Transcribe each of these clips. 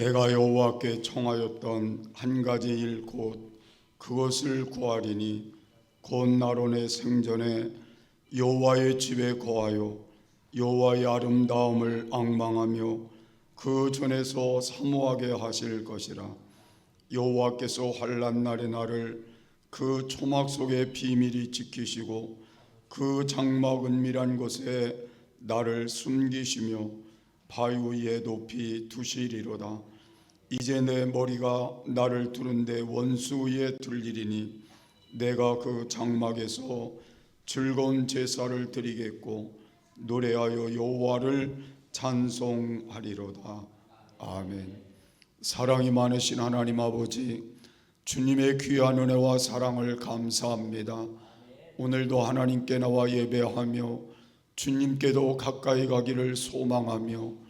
내가 여호와께 청하였던 한 가지 일 곧 그것을 구하리니 곧 나로 생전에 여호와의 집에 거하여 여호와의 아름다움을 앙망하며 그 전에서 사모하게 하실 것이라. 여호와께서 환난 날의 나를 그 초막 속에 비밀히 지키시고 그 장막 은밀한 곳에 나를 숨기시며 바위 위에 높이 두시리로다. 이제 내 머리가 나를 두른데 원수 위에 들리리니 내가 그 장막에서 즐거운 제사를 드리겠고 노래하여 여호와를 찬송하리로다. 아멘. 사랑이 많으신 하나님 아버지, 주님의 귀한 은혜와 사랑을 감사합니다. 오늘도 하나님께 나와 예배하며 주님께도 가까이 가기를 소망하며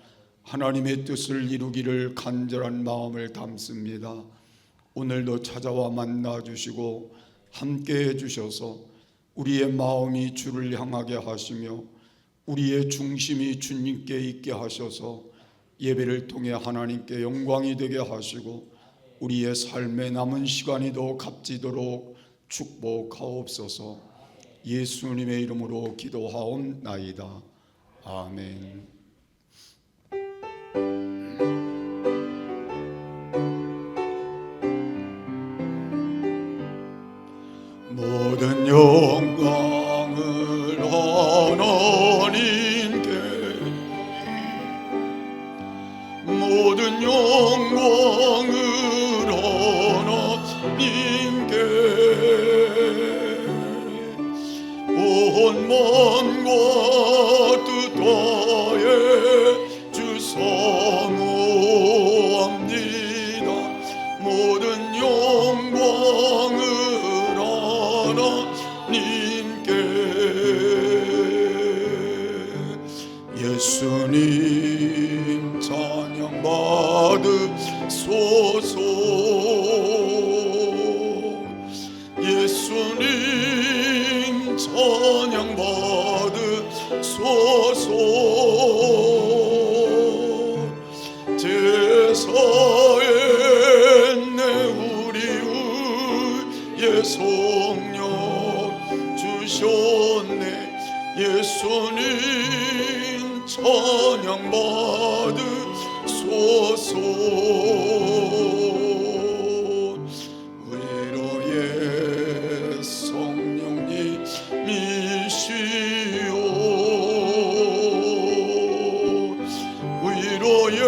하나님의 뜻을 이루기를 간절한 마음을 담습니다. 오늘도 찾아와 만나 주시고 함께 해주셔서 우리의 마음이 주를 향하게 하시며 우리의 중심이 주님께 있게 하셔서 예배를 통해 하나님께 영광이 되게 하시고 우리의 삶의 남은 시간이 더 값지도록 축복하옵소서. 예수님의 이름으로 기도하옵나이다. 아멘. 모든 영광을 하나님께, 모든 영광을 하나님께, 온 만과 뜻 다해 주 사모합니다. 모든 영광을 하나님께. 예수님 찬양 받으소서. 예수님 찬양 받으소서. 제사에 내 우리 위에 성령 주셨네. 예수님 찬양 받으소서. 위로의 성령님이시오, 위로의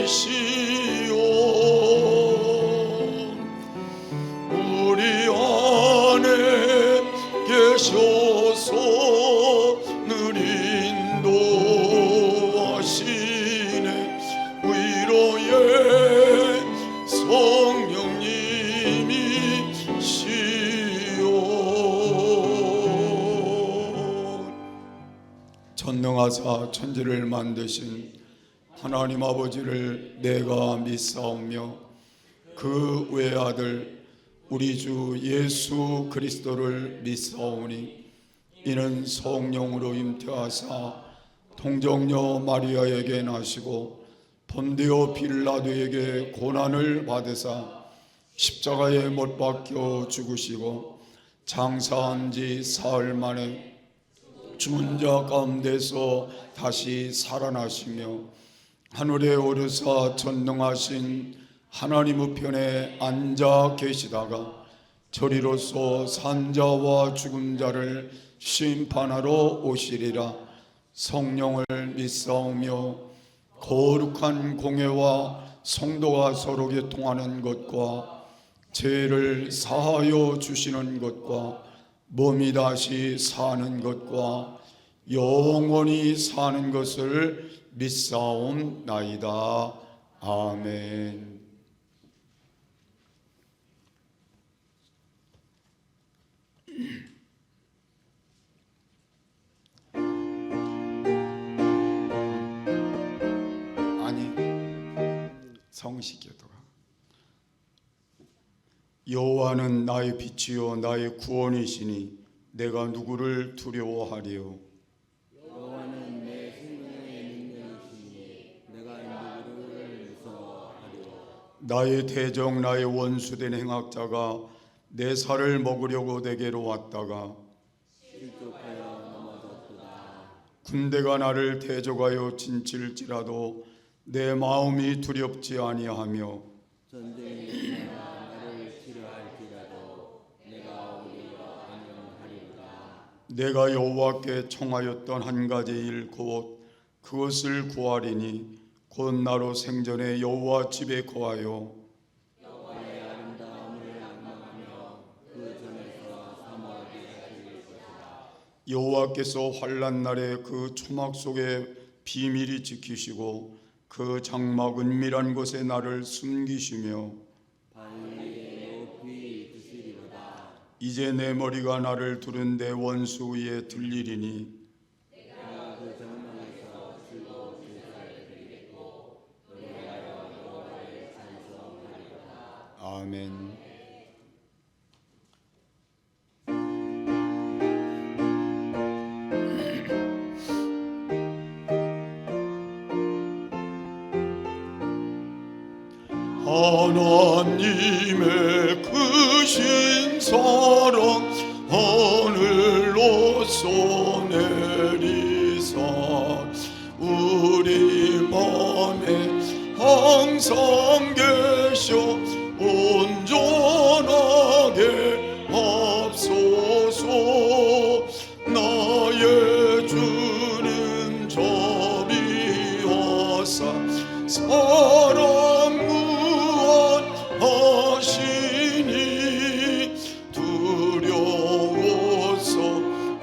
성령님이시오. 우리 안에 계셔서 늘 인도하시네. 위로의 성령님이시오. 전능하사 천지를 만드신 하나님 아버지를 내가 믿사오며 그 외아들 우리 주 예수 그리스도를 믿사오니 이는 성령으로 잉태하사 동정녀 마리아에게 나시고 본디오 빌라도에게 고난을 받으사 십자가에 못 박혀 죽으시고 장사한 지 사흘 만에 죽은 자 가운데서 다시 살아나시며 하늘에 오르사 전능하신 하나님 우편에 앉아 계시다가 저리로서 산자와 죽은 자를 심판하러 오시리라. 성령을 믿사오며 거룩한 공회와 성도가 서로 교통하는 것과 죄를 사하여 주시는 것과 몸이 다시 사는 것과 영원히 사는 것을 믿사옵나이다. 아멘. 성시기도가 여호와는 나의 빛이요 나의 구원이시니 내가 누구를 두려워하리요. 여호와는 내 생명의 있는 나의 대적 나의 원수된 행악자가 내 살을 먹으려고 내게로 왔다가 실족하여 넘어졌도다. 군대가 나를 대적하여 진칠지라도 내 마음이 두렵지 아니하며 전쟁이 나를 치료할지라도 내가 오히려 안녕하리로다. 내가 여호와께 청하였던 한 가지 일 곧 그것을 구하리니 곧 나로 생전에 여호와 집에 거하여 여호와의 아름다움을 낭망하며 그 전에서 사모하게 하실 것이다. 여호와께서 환난 날에 그 초막 속에 비밀이 지키시고 그 장막 은밀한 곳에 나를 숨기시며 바위에 높이 드시리로다. 이제 내 머리가 나를 두른 내 원수 위에 들리리니 내가 그 장막에서 즐거운 제사를 드리겠고 노래하여 여호와를 찬송하리로다. 아멘. 하나님의 크신 사랑 하늘로서 내리사 우리 맘에 항상 계셔 온전하게 앞서서 나의 주는 자비하사 사랑 하시니 두려워서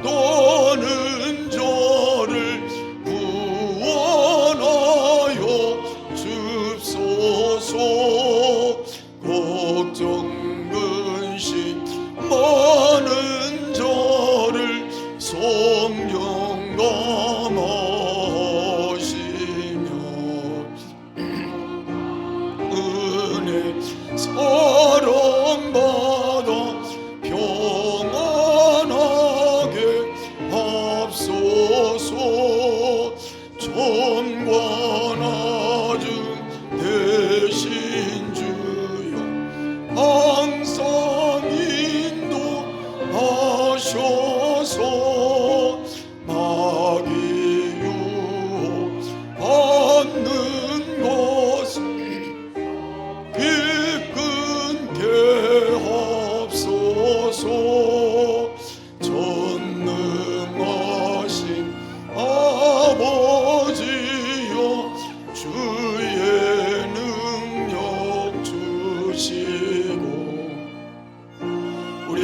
떠는 자를 구원하여 줍소서. 걱정 근심 많은 자를 성령 감하시며 은혜 사랑받아 평안하게 앞서서 전과 나중 대신 주여 항상 인도하셔서 마귀 유혹 받는 것을 기끈게 하옵소서. 전능하신 아버지여 주의 능력 주시고 우리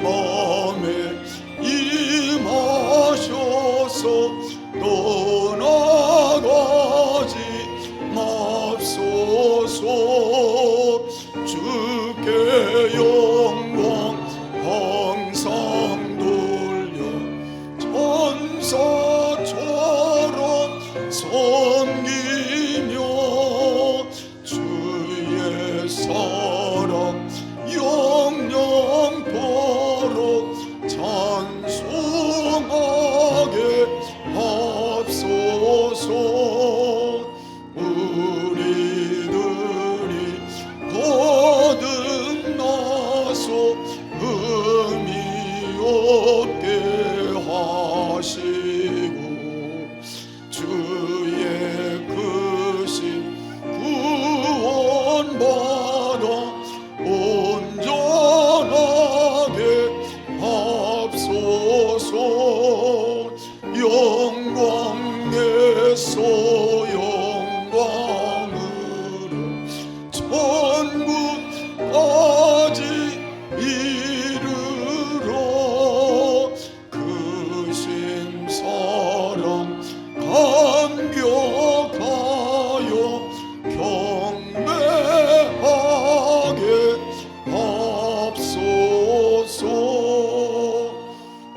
마음에 임하셔서 떠나가지 맙소서. 주께 영광 항상 돌려 천사처럼 섬기며 주의 사랑 영영토록 찬송하게 합소서. 우리들이 거듭나서 의미 없게 하시고 주의 크신 구원받아 온전하게 합소서. 영광에서 영광으로 천국까지 이르러 크신 사랑 감격하여 경배하게 합소서.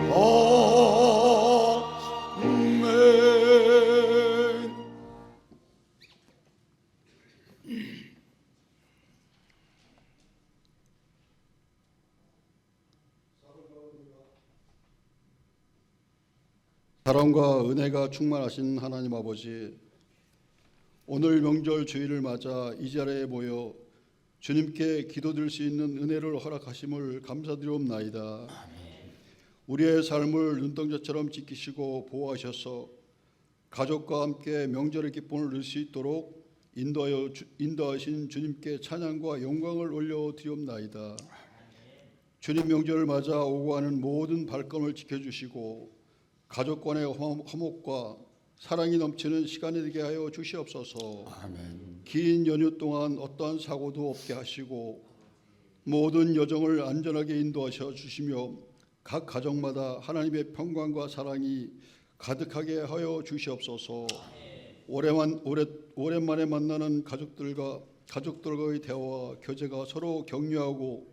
아멘. 사랑과 은혜가 충만하신 하나님 아버지, 오늘 명절 주일을 맞아 이 자리에 모여 주님께 기도드릴 수 있는 은혜를 허락하심을 감사드리옵나이다. 우리의 삶을 눈동자처럼 지키시고 보호하셔서 가족과 함께 명절의 기쁨을 누릴 수 있도록 인도하신 주님께 찬양과 영광을 올려드리옵나이다. 주님 명절을 맞아 오고 가는 모든 발걸음을 지켜주시고 가족 간의 화목과 사랑이 넘치는 시간이 되게 하여 주시옵소서. 아멘. 긴 연휴 동안 어떠한 사고도 없게 하시고 모든 여정을 안전하게 인도하셔 주시며 각 가정마다 하나님의 평강과 사랑이 가득하게 하여 주시옵소서. 오랜만에 만나는 가족들과의 대화와 교제가 서로 격려하고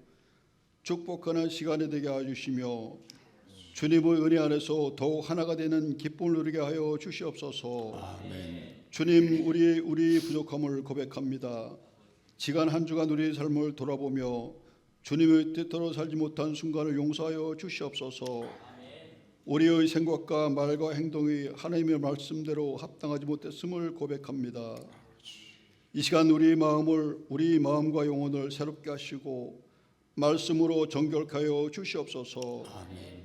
축복하는 시간이 되게 하여 주시며 주님의 은혜 안에서 더욱 하나가 되는 기쁨을 누리게 하여 주시옵소서. 아멘. 주님, 우리 부족함을 고백합니다. 지난 한 주간 우리의 삶을 돌아보며 주님의 뜻대로 살지 못한 순간을 용서하여 주시옵소서. 우리의 생각과 말과 행동이 하나님의 말씀대로 합당하지 못했음을 고백합니다. 이 시간 우리 마음과 영혼을 새롭게 하시고 말씀으로 정결하여 주시옵소서.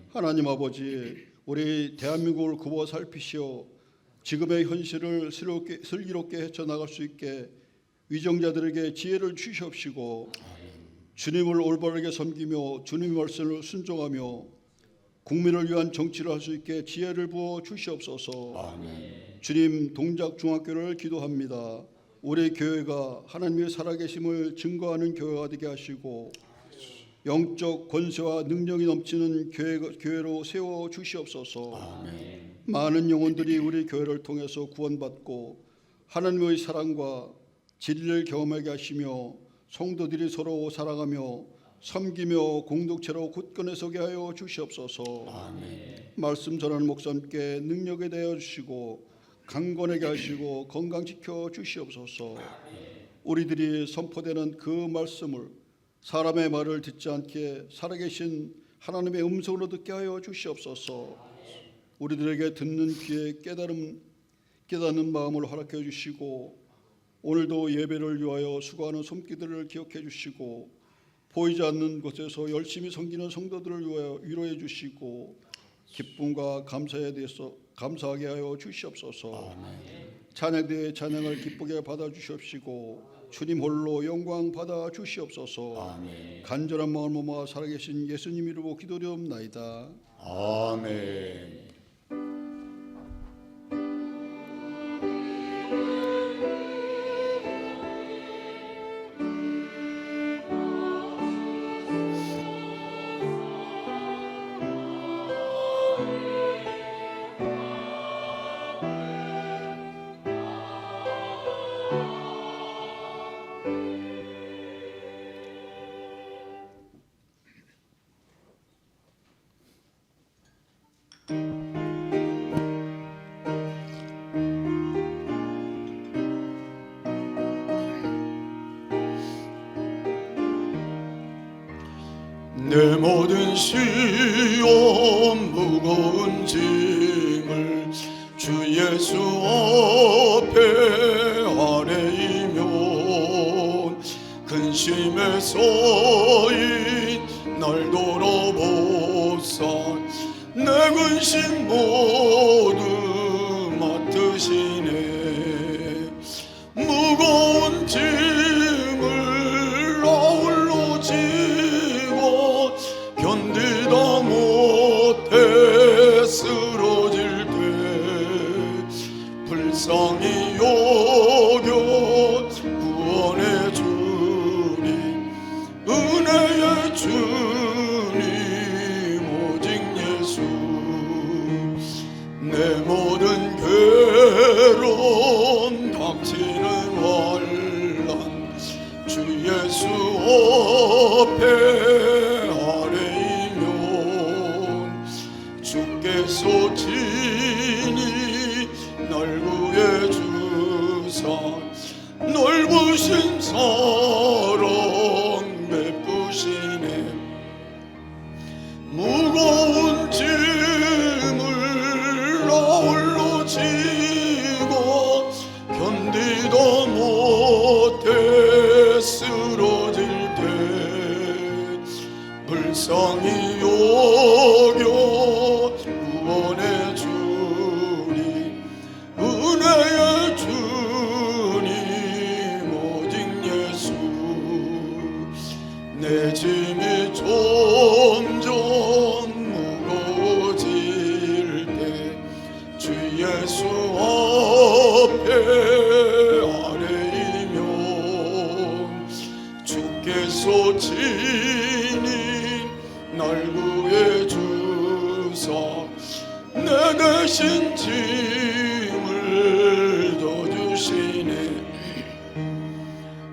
하나님 아버지, 우리 대한민국을 굽어 살피시어 지금의 현실을 슬기롭게 헤쳐나갈 수 있게 위정자들에게 지혜를 주시옵시고 주님을 올바르게 섬기며 주님의 말씀을 순종하며 국민을 위한 정치를 할 수 있게 지혜를 부어 주시옵소서. 아멘. 주님, 동작 중학교를 기도합니다. 우리 교회가 하나님의 살아계심을 증거하는 교회가 되게 하시고 영적 권세와 능력이 넘치는 교회로 세워 주시옵소서. 아멘. 많은 영혼들이 우리 교회를 통해서 구원받고 하나님의 사랑과 진리를 경험하게 하시며 성도들이 서로 사랑하며 섬기며 공동체로 굳건히 서게 하여 주시옵소서. 아멘. 말씀 전하는 목사님께 능력에 대하여 주시고 강건하게 하시고 건강 지켜 주시옵소서. 우리들이 선포되는 그 말씀을 사람의 말을 듣지 않게 살아계신 하나님의 음성으로 듣게 하여 주시옵소서. 우리들에게 듣는 귀에 깨닫는 마음을 허락해 주시고 오늘도 예배를 위하여 수고하는 손길들을 기억해 주시고 보이지 않는 곳에서 열심히 섬기는 성도들을 위하여 위로해 주시고 기쁨과 감사에 대해서 감사하게 하여 주시옵소서. 찬양대의 찬양을 기쁘게 받아 주시옵시고 주님 홀로 영광 받아 주시옵소서. 아멘. 간절한 마음을 모아 살아계신 예수님 이름으로 기도드리옵나이다. 아멘. 내 모든 시험 무거운 짐을 주 예수 앞에 아뢰이면 근심에 쌓인 날 돌아보사 내 근심 모두 맡으시네. 무거운 짐을 아울러 지고 견디다 못해 쓰러질 때 불쌍히 여겨 구원해 주니 은혜의 주님 오직 예수. 내 모든 괴로움 닥치는 환난 주 예수 앞에 아뢰이면 주께서 친히 날 구해 주사 넓으신 사랑 베푸시네. 무거운 짐을 아울러 지고 견디다 못해 쓰러질 짐이 점점 무거워질 때 주 예수 앞에 아뢰이면 주께서 친히 날 구해 주사 내 대신 짐을 져주시네.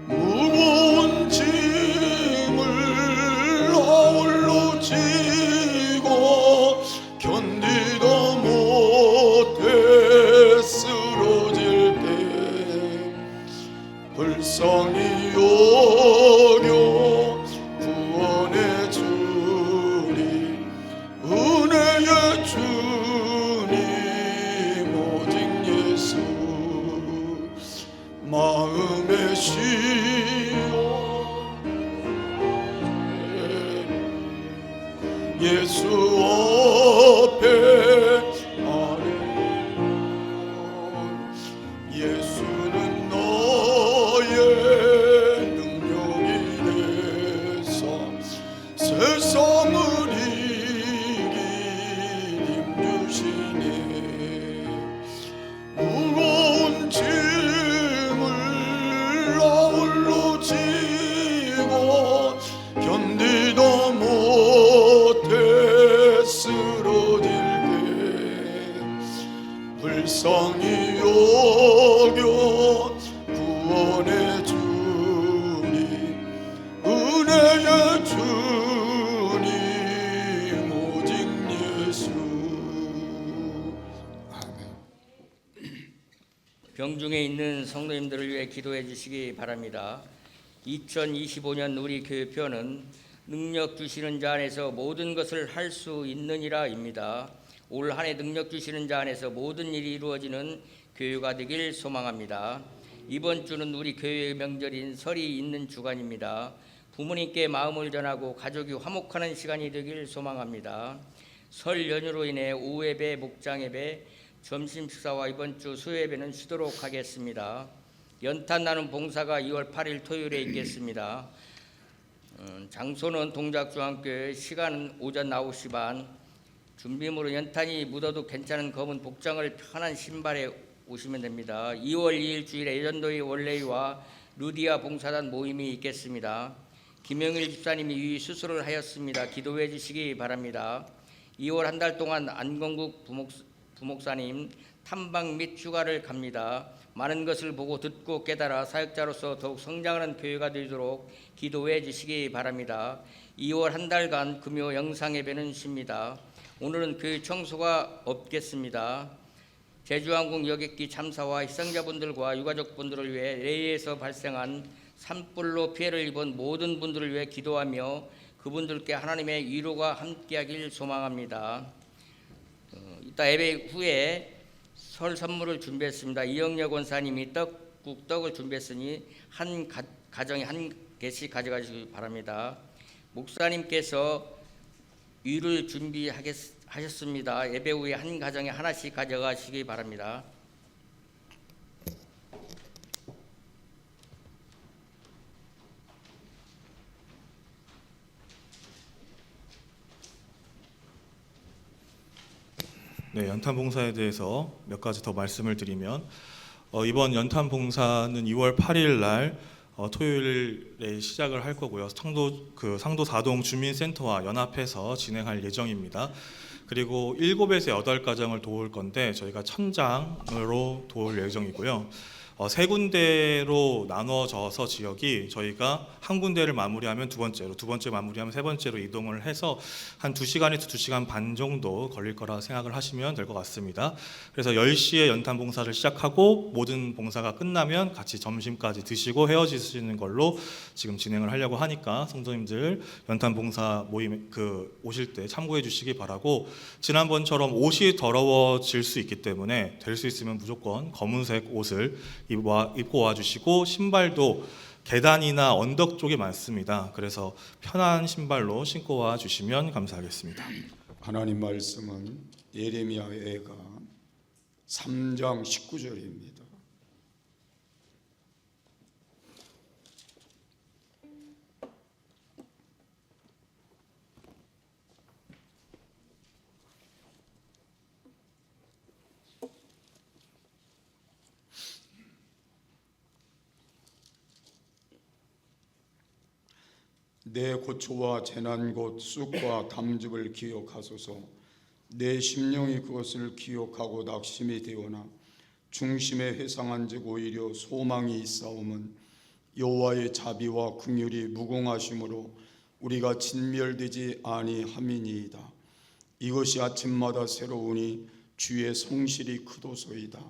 무거운 짐을 아울러 지고 견디다 못해 쓰러질 때 불쌍히 여겨 구원해 주니 은혜의 주님 오직 예수 마음의 시온 예수 앞에 아뢰면 예수는 너의 능력이 되사 세상을 이긴 힘 주시네. 무거운 짐을 아울러 지고 견디다 못해 쓰러질 때 불쌍히 여겨 구원해 주니 은혜의 주님 오직 예수. 아멘. 병중에 있는 성도님들을 위해 기도해 주시기 바랍니다. 2025년 우리 교회표는 능력 주시는 자 안에서 모든 것을 할 수 있느니라입니다. 올 한 해 능력 주시는 자 안에서 모든 일이 이루어지는 교회가 되길 소망합니다. 이번 주는 우리 교회의 명절인 설이 있는 주간입니다. 부모님께 마음을 전하고 가족이 화목하는 시간이 되길 소망합니다. 설 연휴로 인해 오후 예배, 목장 예배, 점심 식사와 이번 주 수요 예배는 쉬도록 하겠습니다. 연탄 나눔 봉사가 2월 8일 토요일에 있겠습니다. 장소는 동작중앙교회, 시간은 오전 9시 반. 준비물은 연탄이 묻어도 괜찮은 검은 복장을 편한 신발에 오시면 됩니다. 2월 2일 주일에 예전도의 원래와 루디아 봉사단 모임이 있겠습니다. 김영일 집사님이 유의 수술을 하였습니다. 기도해 주시기 바랍니다. 2월 한 달 동안 안건국 부목사님 탐방 및 휴가를 갑니다. 많은 것을 보고 듣고 깨달아 사역자로서 더욱 성장하는 교회가 되도록 기도해 주시기 바랍니다. 2월 한 달간 금요 영상 예배는 쉽니다. 오늘은 교회 청소가 없겠습니다. 제주항공 여객기 참사와 희생자분들과 유가족분들을 위해 레이에서 발생한 산불로 피해를 입은 모든 분들을 위해 기도하며 그분들께 하나님의 위로가 함께하길 소망합니다. 이따 예배 후에 설 선물을 준비했습니다. 이영렬 권사님이 떡을 준비했으니 한 가정에 한 개씩 가져가시기 바랍니다. 목사님께서 위를 준비하셨습니다. 예배 후에 한 가정에 하나씩 가져가시기 바랍니다. 네, 연탄 봉사에 대해서 몇 가지 더 말씀을 드리면 이번 연탄 봉사는 2월 8일 날 토요일에 시작을 할 거고요. 상도 4동 주민센터와 연합해서 진행할 예정입니다. 그리고 7에서 8가정을 도울 건데 저희가 1000장으로 도울 예정이고요. 세 군데로 나눠져서 지역이 저희가 한 군데를 마무리하면 두 번째 마무리하면 세 번째로 이동을 해서 한 2시간에서 2시간 반 정도 걸릴 거라 생각을 하시면 될 것 같습니다. 그래서 10시에 연탄 봉사를 시작하고 모든 봉사가 끝나면 같이 점심까지 드시고 헤어지시는 걸로 지금 진행을 하려고 하니까 성도님들 연탄 봉사 모임 오실 때 참고해 주시기 바라고, 지난번처럼 옷이 더러워질 수 있기 때문에 될 수 있으면 무조건 검은색 옷을 입고 와주시고, 신발도 계단이나 언덕 쪽에 많습니다. 그래서 편한 신발로 신고 와주시면 감사하겠습니다. 하나님 말씀은 예레미야의 애가 3장 19절입니다. 내 고초와 재난 곧 쑥과 담즙을 기억하소서. 내 심령이 그것을 기억하고 낙심이 되오나 중심에 회상한즉 오히려 소망이 있사옴은 여호와의 자비와 긍휼이 무궁하심으로 우리가 진멸되지 아니함이니이다. 이것이 아침마다 새로우니 주의 성실이 크도소이다.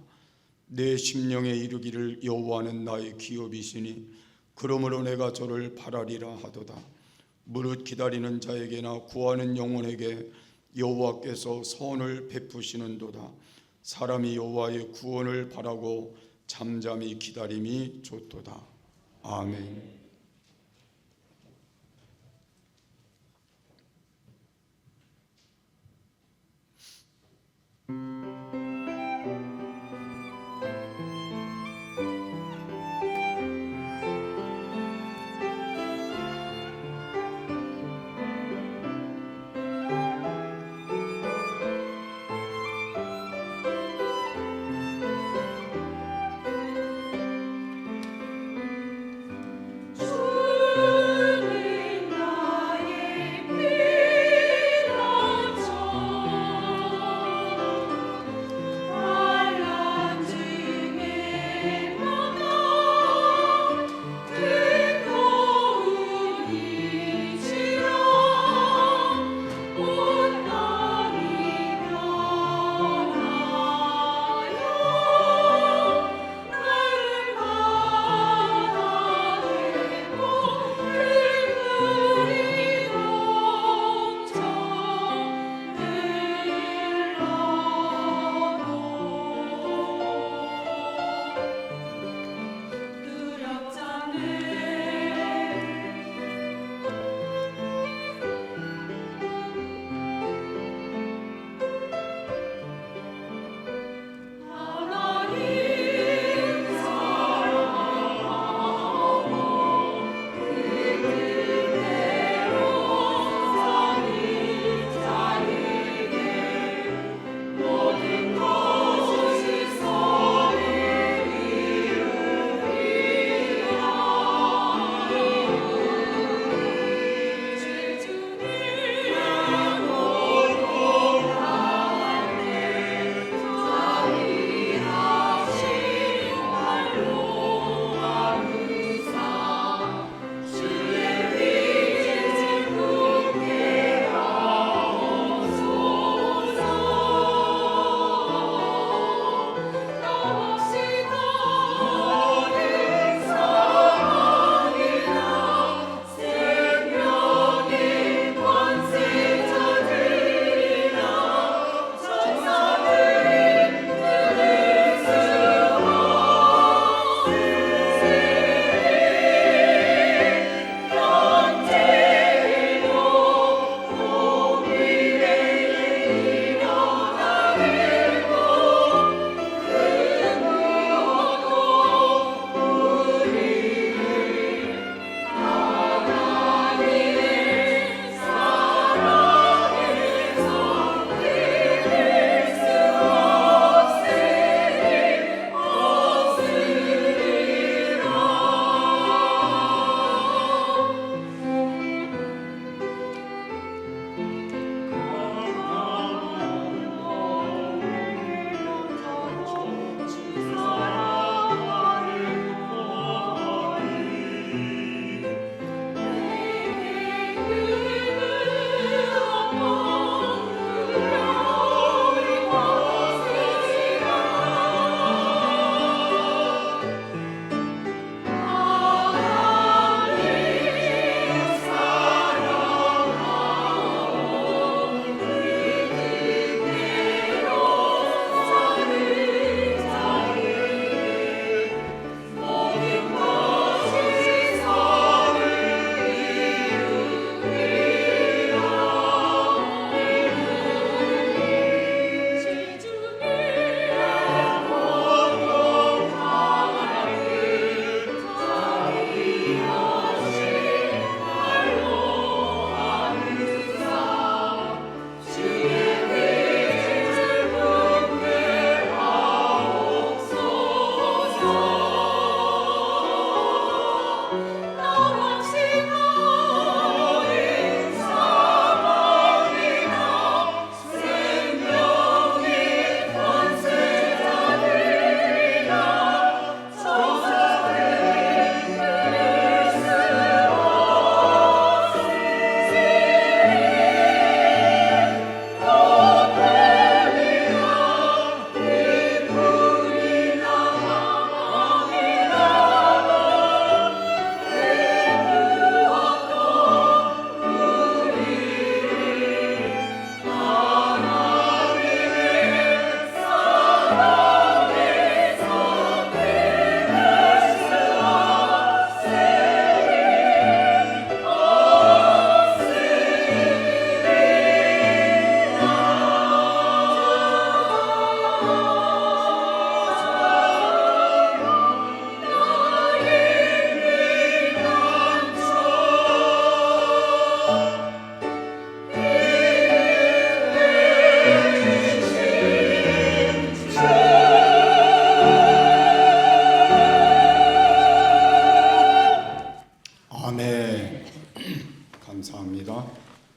내 심령에 이르기를 여호와는 나의 기업이시니 그러므로 내가 저를 바라리라 하도다. 무릇 기다리는 자에게나 구하는 영혼에게 여호와께서 선을 베푸시는도다. 사람이 여호와의 구원을 바라고 잠잠히 기다림이 좋도다. 아멘.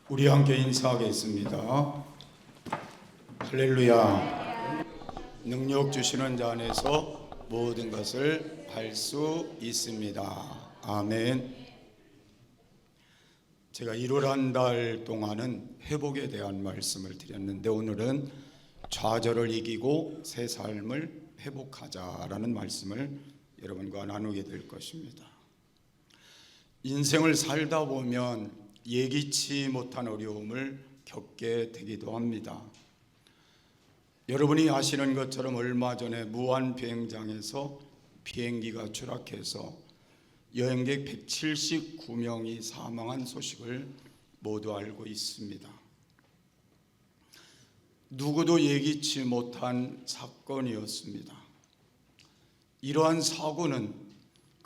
우리 함께 인사하겠습니다. 할렐루야. 능력 주시는 자 안에서 모든 것을 할 수 있습니다. 아멘. 제가 1월 한 달 동안은 회복에 대한 말씀을 드렸는데 오늘은 좌절을 이기고 새 삶을 회복하자라는 말씀을 여러분과 나누게 될 것입니다. 인생을 살다 보면 예기치 못한 어려움을 겪게 되기도 합니다. 여러분이 아시는 것처럼 얼마 전에 무안 비행장에서 비행기가 추락해서 여행객 179명이 사망한 소식을 모두 알고 있습니다. 누구도 예기치 못한 사건이었습니다. 이러한 사고는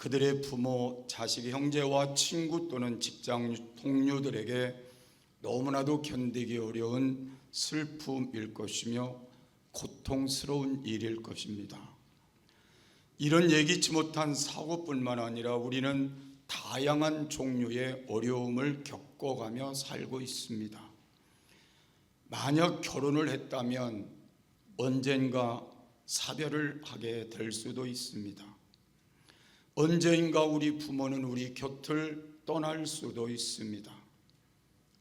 그들의 부모, 자식, 형제와 친구 또는 직장 동료들에게 너무나도 견디기 어려운 슬픔일 것이며 고통스러운 일일 것입니다. 이런 예기치 못한 사고뿐만 아니라 우리는 다양한 종류의 어려움을 겪어가며 살고 있습니다. 만약 결혼을 했다면 언젠가 사별을 하게 될 수도 있습니다. 언젠가 우리 부모는 우리 곁을 떠날 수도 있습니다.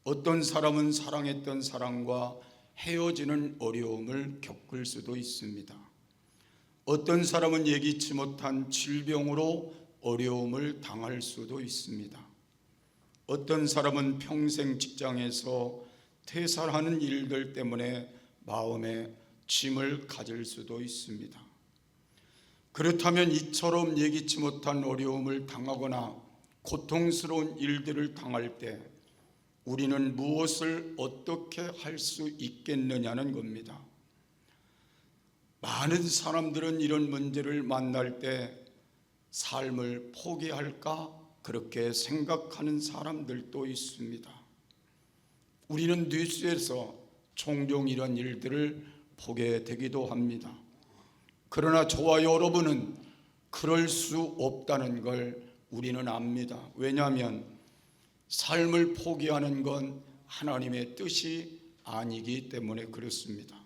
어떤 사람은 사랑했던 사람과 헤어지는 어려움을 겪을 수도 있습니다. 어떤 사람은 예기치 못한 질병으로 어려움을 당할 수도 있습니다. 어떤 사람은 평생 직장에서 퇴사하는 일들 때문에 마음에 짐을 가질 수도 있습니다. 그렇다면 이처럼 예기치 못한 어려움을 당하거나 고통스러운 일들을 당할 때 우리는 무엇을 어떻게 할 수 있겠느냐는 겁니다. 많은 사람들은 이런 문제를 만날 때 삶을 포기할까 그렇게 생각하는 사람들도 있습니다. 우리는 뉴스에서 종종 이런 일들을 보게 되기도 합니다. 그러나 저와 여러분은 그럴 수 없다는 걸 우리는 압니다. 왜냐하면 삶을 포기하는 건 하나님의 뜻이 아니기 때문에 그렇습니다.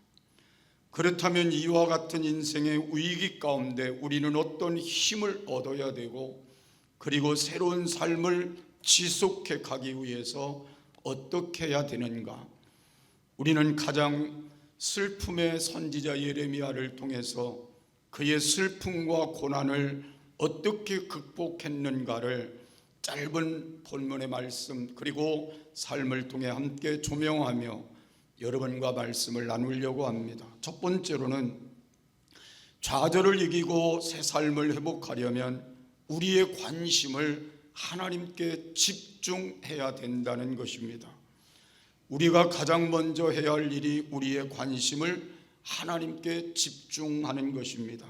그렇다면 이와 같은 인생의 위기 가운데 우리는 어떤 힘을 얻어야 되고 그리고 새로운 삶을 지속해 가기 위해서 어떻게 해야 되는가? 우리는 가장 슬픔의 선지자 예레미야를 통해서 그의 슬픔과 고난을 어떻게 극복했는가를 짧은 본문의 말씀 그리고 삶을 통해 함께 조명하며 여러분과 말씀을 나누려고 합니다. 첫 번째로는 좌절을 이기고 새 삶을 회복하려면 우리의 관심을 하나님께 집중해야 된다는 것입니다. 우리가 가장 먼저 해야 할 일이 우리의 관심을 하나님께 집중하는 것입니다.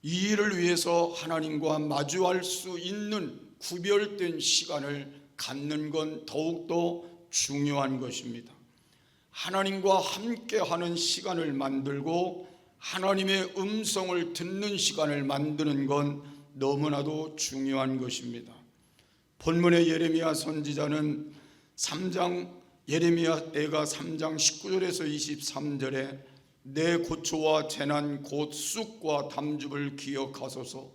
이 일을 위해서 하나님과 마주할 수 있는 구별된 시간을 갖는 건 더욱더 중요한 것입니다. 하나님과 함께하는 시간을 만들고 하나님의 음성을 듣는 시간을 만드는 건 너무나도 중요한 것입니다. 본문의 예레미야 선지자는 예레미야가 3장 19절에서 23절에 내 고초와 재난 곧 쑥과 담즙을 기억하소서.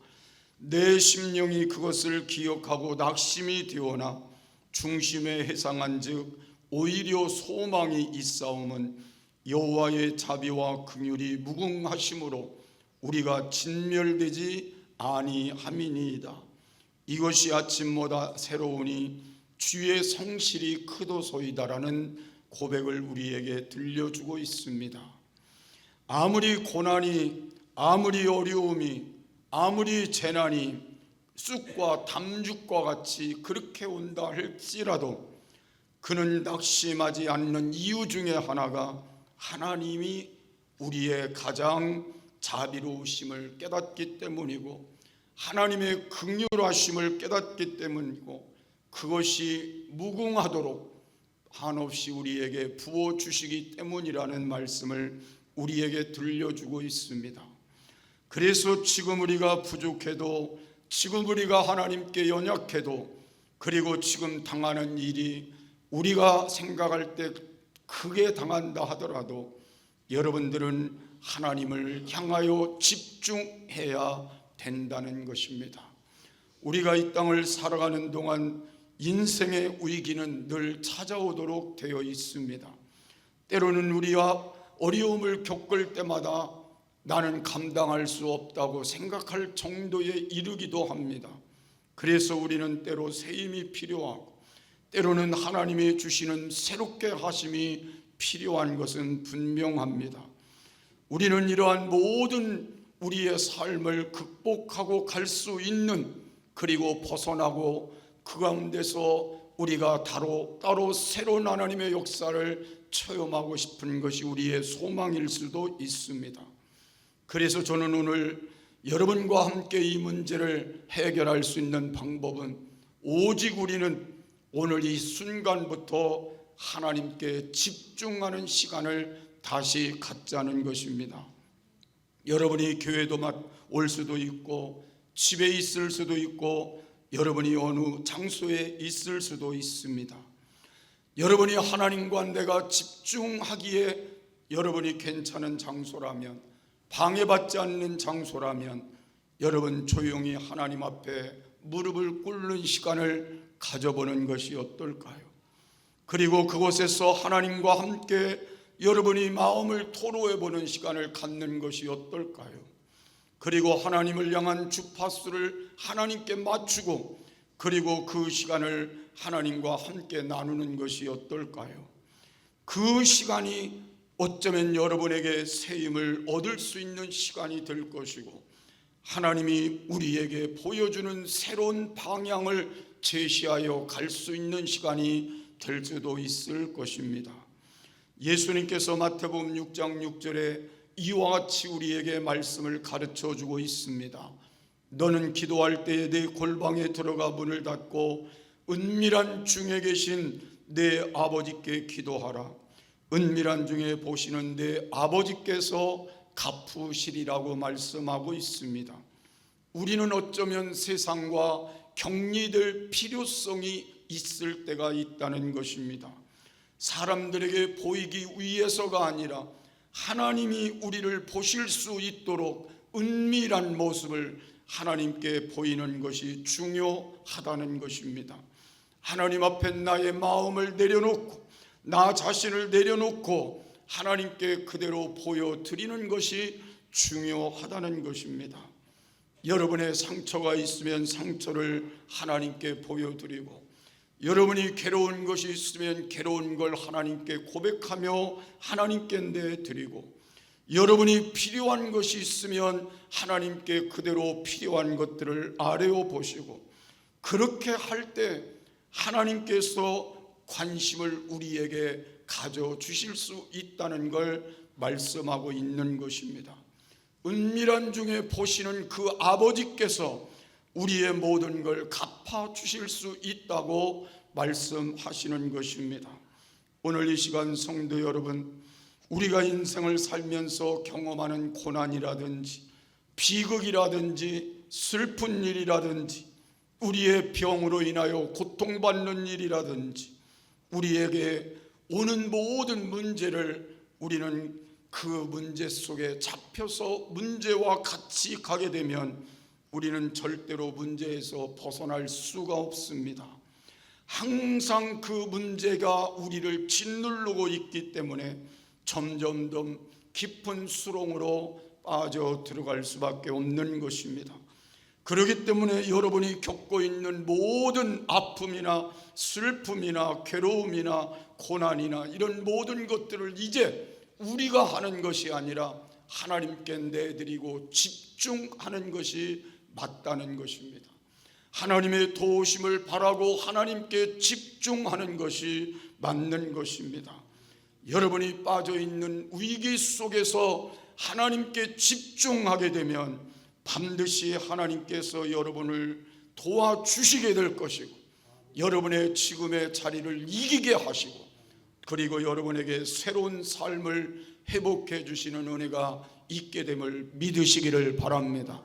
내 심령이 그것을 기억하고 낙심이 되어나 중심에 해상한즉 오히려 소망이 있사옴은 여호와의 자비와 긍휼이 무궁하심으로 우리가 진멸되지 아니함이니이다. 이것이 아침마다 새로우니 주의 성실이 크도소이다라는 고백을 우리에게 들려주고 있습니다. 아무리 고난이, 아무리 어려움이, 아무리 재난이 쑥과 담죽과 같이 그렇게 온다 할지라도 그는 낙심하지 않는 이유 중에 하나가 하나님이 우리의 가장 자비로우심을 깨닫기 때문이고 하나님의 긍휼하심을 깨닫기 때문이고 그것이 무궁하도록 한없이 우리에게 부어주시기 때문이라는 말씀을 우리에게 들려주고 있습니다. 그래서 지금 우리가 부족해도 지금 우리가 하나님께 연약해도 그리고 지금 당하는 일이 우리가 생각할 때 크게 당한다 하더라도 여러분들은 하나님을 향하여 집중해야 된다는 것입니다. 우리가 이 땅을 살아가는 동안 인생의 위기는 늘 찾아오도록 되어 있습니다. 때로는 우리가 어려움을 겪을 때마다 나는 감당할 수 없다고 생각할 정도에 이르기도 합니다. 그래서 우리는 때로 새 힘이 필요하고 때로는 하나님이 주시는 새롭게 하심이 필요한 것은 분명합니다. 우리는 이러한 모든 우리의 삶을 극복하고 갈 수 있는, 그리고 벗어나고 그 가운데서 우리가 따로 새로운 하나님의 역사를 체험하고 싶은 것이 우리의 소망일 수도 있습니다. 그래서 저는 오늘 여러분과 함께 이 문제를 해결할 수 있는 방법은 오직 우리는 오늘 이 순간부터 하나님께 집중하는 시간을 다시 갖자는 것입니다. 여러분이 교회도 올 수도 있고 집에 있을 수도 있고 여러분이 어느 장소에 있을 수도 있습니다. 여러분이 하나님과 내가 집중하기에 여러분이 괜찮은 장소라면, 방해받지 않는 장소라면 여러분 조용히 하나님 앞에 무릎을 꿇는 시간을 가져보는 것이 어떨까요? 그리고 그곳에서 하나님과 함께 여러분이 마음을 토로해보는 시간을 갖는 것이 어떨까요? 그리고 하나님을 향한 주파수를 하나님께 맞추고 그리고 그 시간을 하나님과 함께 나누는 것이 어떨까요? 그 시간이 어쩌면 여러분에게 새 힘을 얻을 수 있는 시간이 될 것이고 하나님이 우리에게 보여주는 새로운 방향을 제시하여 갈 수 있는 시간이 될 수도 있을 것입니다. 예수님께서 마태복음 6장 6절에 이와 같이 우리에게 말씀을 가르쳐 주고 있습니다. 너는 기도할 때에 내 골방에 들어가 문을 닫고 은밀한 중에 계신 내 아버지께 기도하라. 은밀한 중에 보시는 내 아버지께서 갚으시리라고 말씀하고 있습니다. 우리는 어쩌면 세상과 격리될 필요성이 있을 때가 있다는 것입니다. 사람들에게 보이기 위해서가 아니라 하나님이 우리를 보실 수 있도록 은밀한 모습을 하나님께 보이는 것이 중요하다는 것입니다. 하나님 앞에 나의 마음을 내려놓고 나 자신을 내려놓고 하나님께 그대로 보여드리는 것이 중요하다는 것입니다. 여러분의 상처가 있으면 상처를 하나님께 보여드리고 여러분이 괴로운 것이 있으면 괴로운 걸 하나님께 고백하며 하나님께 내드리고 여러분이 필요한 것이 있으면 하나님께 그대로 필요한 것들을 아뢰어 보시고 그렇게 할 때 하나님께서 관심을 우리에게 가져주실 수 있다는 걸 말씀하고 있는 것입니다. 은밀한 중에 보시는 그 아버지께서 우리의 모든 걸 갚아주실 수 있다고 말씀하시는 것입니다. 오늘 이 시간 성도 여러분, 우리가 인생을 살면서 경험하는 고난이라든지 비극이라든지 슬픈 일이라든지 우리의 병으로 인하여 고통받는 일이라든지 우리에게 오는 모든 문제를 우리는 그 문제 속에 잡혀서 문제와 같이 가게 되면 우리는 절대로 문제에서 벗어날 수가 없습니다. 항상 그 문제가 우리를 짓누르고 있기 때문에 점점 더 깊은 수렁으로 빠져 들어갈 수밖에 없는 것입니다. 그렇기 때문에 여러분이 겪고 있는 모든 아픔이나 슬픔이나 괴로움이나 고난이나 이런 모든 것들을 이제 우리가 하는 것이 아니라 하나님께 내드리고 집중하는 것이 맞다는 것입니다. 하나님의 도우심을 바라고 하나님께 집중하는 것이 맞는 것입니다. 여러분이 빠져있는 위기 속에서 하나님께 집중하게 되면 반드시 하나님께서 여러분을 도와주시게 될 것이고 여러분의 지금의 자리를 이기게 하시고 그리고 여러분에게 새로운 삶을 회복해 주시는 은혜가 있게 됨을 믿으시기를 바랍니다.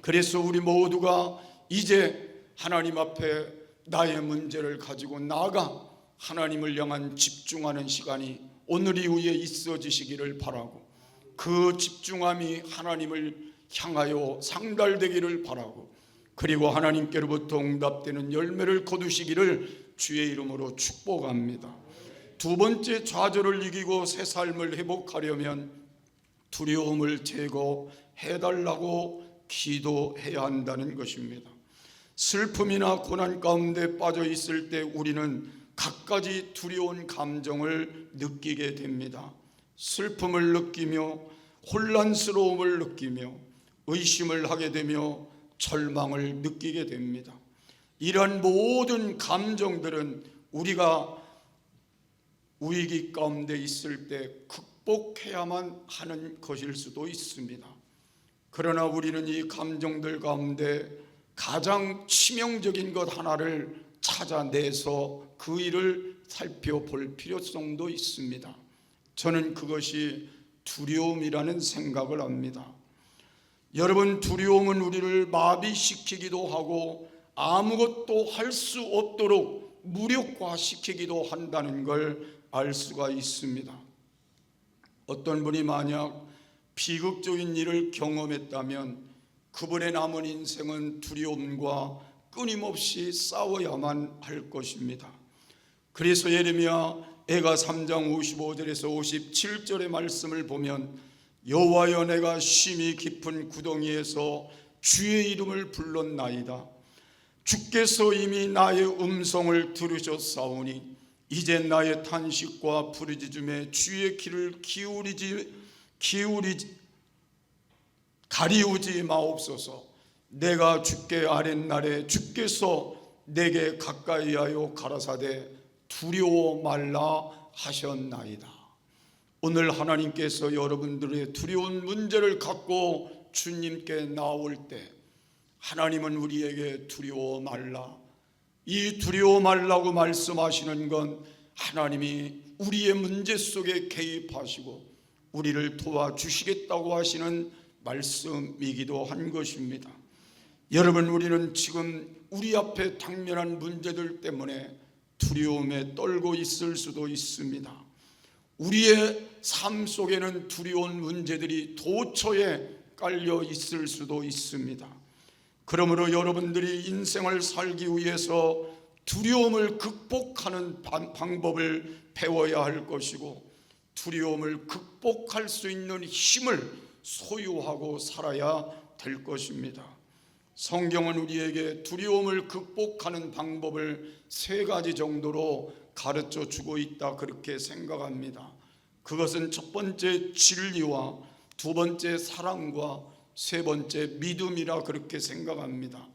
그래서 우리 모두가 이제 하나님 앞에 나의 문제를 가지고 나아가 하나님을 향한 집중하는 시간이 오늘 이후에 있어지시기를 바라고, 그 집중함이 하나님을 향하여 상달되기를 바라고, 그리고 하나님께로부터 응답되는 열매를 거두시기를 주의 이름으로 축복합니다. 두 번째, 좌절을 이기고 새 삶을 회복하려면 두려움을 제거해달라고 기도해야 한다는 것입니다. 슬픔이나 고난 가운데 빠져 있을 때 우리는 갖가지 두려운 감정을 느끼게 됩니다. 슬픔을 느끼며 혼란스러움을 느끼며 의심을 하게 되며 절망을 느끼게 됩니다. 이러한 모든 감정들은 우리가 위기 가운데 있을 때 극복해야만 하는 것일 수도 있습니다. 그러나 우리는 이 감정들 가운데 가장 치명적인 것 하나를 찾아내서 그 일을 살펴볼 필요성도 있습니다. 저는 그것이 두려움이라는 생각을 합니다. 여러분, 두려움은 우리를 마비시키기도 하고 아무것도 할 수 없도록 무력화시키기도 한다는 걸 알 수가 있습니다. 어떤 분이 만약 비극적인 일을 경험했다면 그분의 남은 인생은 두려움과 끊임없이 싸워야만 할 것입니다. 그래서 예레미야가 3장 55절에서 57절의 말씀을 보면 여호와여, 내가 심히 깊은 구덩이에서 주의 이름을 불렀나이다. 주께서 이미 나의 음성을 들으셨사오니 이제 나의 탄식과 부르짖음에 주의 귀를 가리우지 마옵소서. 내가 주께 아랫날에 주께서 내게 가까이하여 가라사대 두려워 말라 하셨나이다. 오늘 하나님께서 여러분들의 두려운 문제를 갖고 주님께 나올 때 하나님은 우리에게 두려워 말라, 이 두려워 말라고 말씀하시는 건 하나님이 우리의 문제 속에 개입하시고 우리를 도와주시겠다고 하시는 말씀이기도 한 것입니다. 여러분, 우리는 지금 우리 앞에 당면한 문제들 때문에 두려움에 떨고 있을 수도 있습니다. 우리의 삶 속에는 두려운 문제들이 도처에 깔려 있을 수도 있습니다. 그러므로 여러분들이 인생을 살기 위해서 두려움을 극복하는 방법을 배워야 할 것이고, 두려움을 극복할 수 있는 힘을 소유하고 살아야 될 것입니다. 성경은 우리에게 두려움을 극복하는 방법을 3가지 정도로 가르쳐 주고 있다, 그렇게 생각합니다. 그것은 첫 번째 진리와 두 번째 사랑과 세 번째 믿음이라 그렇게 생각합니다.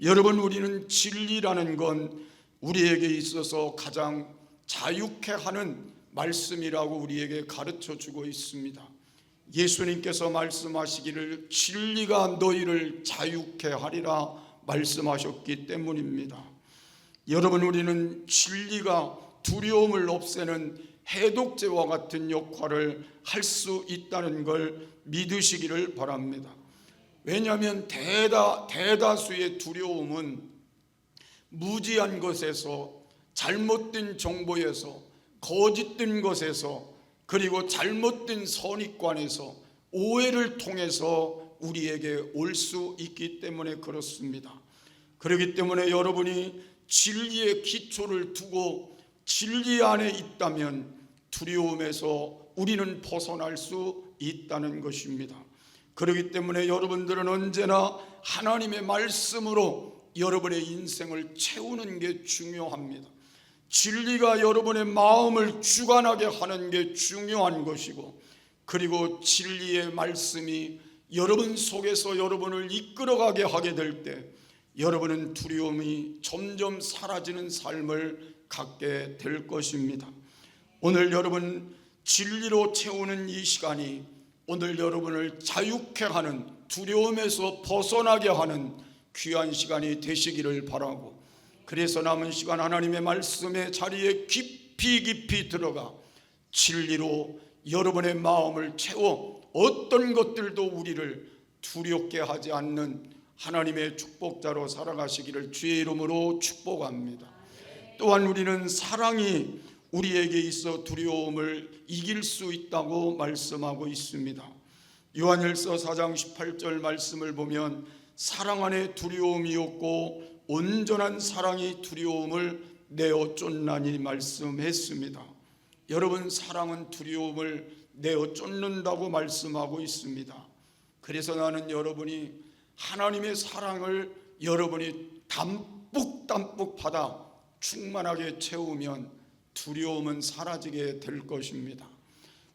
여러분, 우리는 진리라는 건 우리에게 있어서 가장 자유케 하는 말씀이라고 우리에게 가르쳐 주고 있습니다. 예수님께서 말씀하시기를 진리가 너희를 자유케 하리라 말씀하셨기 때문입니다. 여러분, 우리는 진리가 두려움을 없애는 해독제와 같은 역할을 할 수 있다는 걸 믿으시기를 바랍니다. 왜냐하면 대다수의 두려움은 무지한 것에서, 잘못된 정보에서, 거짓된 것에서, 그리고 잘못된 선입관에서, 오해를 통해서 우리에게 올 수 있기 때문에 그렇습니다. 그렇기 때문에 여러분이 진리의 기초를 두고 진리 안에 있다면 두려움에서 우리는 벗어날 수 있다는 것입니다. 그렇기 때문에 여러분들은 언제나 하나님의 말씀으로 여러분의 인생을 채우는 게 중요합니다. 진리가 여러분의 마음을 주관하게 하는 게 중요한 것이고, 그리고 진리의 말씀이 여러분 속에서 여러분을 이끌어가게 하게 될 때 여러분은 두려움이 점점 사라지는 삶을 갖게 될 것입니다. 오늘 여러분 진리로 채우는 이 시간이 오늘 여러분을 자유케 하는, 두려움에서 벗어나게 하는 귀한 시간이 되시기를 바라고, 그래서 남은 시간 하나님의 말씀의 자리에 깊이 들어가 진리로 여러분의 마음을 채워 어떤 것들도 우리를 두렵게 하지 않는 하나님의 축복자로 살아가시기를 주의 이름으로 축복합니다. 또한 우리는 사랑이 우리에게 있어 두려움을 이길 수 있다고 말씀하고 있습니다. 요한일서 4장 18절 말씀을 보면 사랑 안에 두려움이 없고 온전한 사랑이 두려움을 내어 쫓나니 말씀했습니다. 여러분, 사랑은 두려움을 내어 쫓는다고 말씀하고 있습니다. 그래서 나는 여러분이 하나님의 사랑을 여러분이 담뿍 받아 충만하게 채우면 두려움은 사라지게 될 것입니다.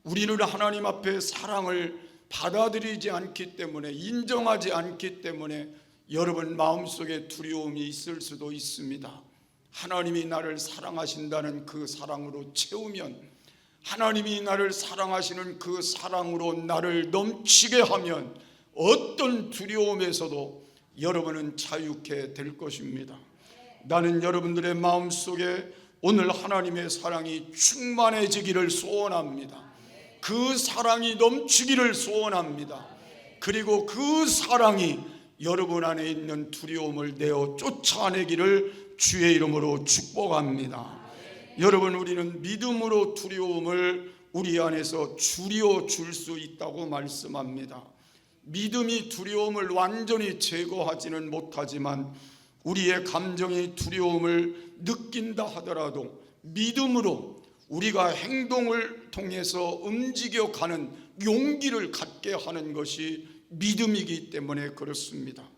우리는 하나님 앞에 사랑을 받아들이지 않기 때문에, 인정하지 않기 때문에 여러분 마음속에 두려움이 있을 수도 있습니다. 하나님이 나를 사랑하신다는 그 사랑으로 채우면, 하나님이 나를 사랑하시는 그 사랑으로 나를 넘치게 하면 어떤 두려움에서도 여러분은 자유케 될 것입니다. 나는 여러분들의 마음속에 오늘 하나님의 사랑이 충만해지기를 소원합니다. 그 사랑이 넘치기를 소원합니다. 그리고 그 사랑이 여러분 안에 있는 두려움을 내어 쫓아내기를 주의 이름으로 축복합니다. 여러분, 우리는 믿음으로 두려움을 우리 안에서 줄여줄 수 있다고 말씀합니다. 믿음이 두려움을 완전히 제거하지는 못하지만 우리의 감정이 두려움을 느낀다 하더라도 믿음으로 우리가 행동을 통해서 움직여가는 용기를 갖게 하는 것이 믿음이기 때문에 그렇습니다.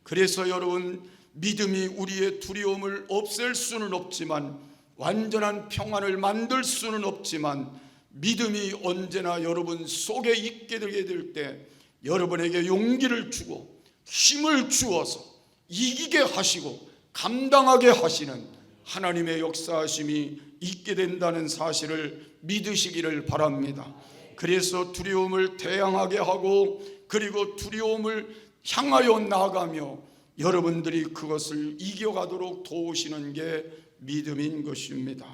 그래서 여러분, 믿음이 우리의 두려움을 없앨 수는 없지만, 완전한 평안을 만들 수는 없지만, 믿음이 언제나 여러분 속에 있게 되게 될 때 여러분에게 용기를 주고 힘을 주어서 이기게 하시고 감당하게 하시는 하나님의 역사하심이 있게 된다는 사실을 믿으시기를 바랍니다. 그래서 두려움을 대항하게 하고, 그리고 두려움을 향하여 나아가며 여러분들이 그것을 이겨가도록 도우시는 게 믿음인 것입니다.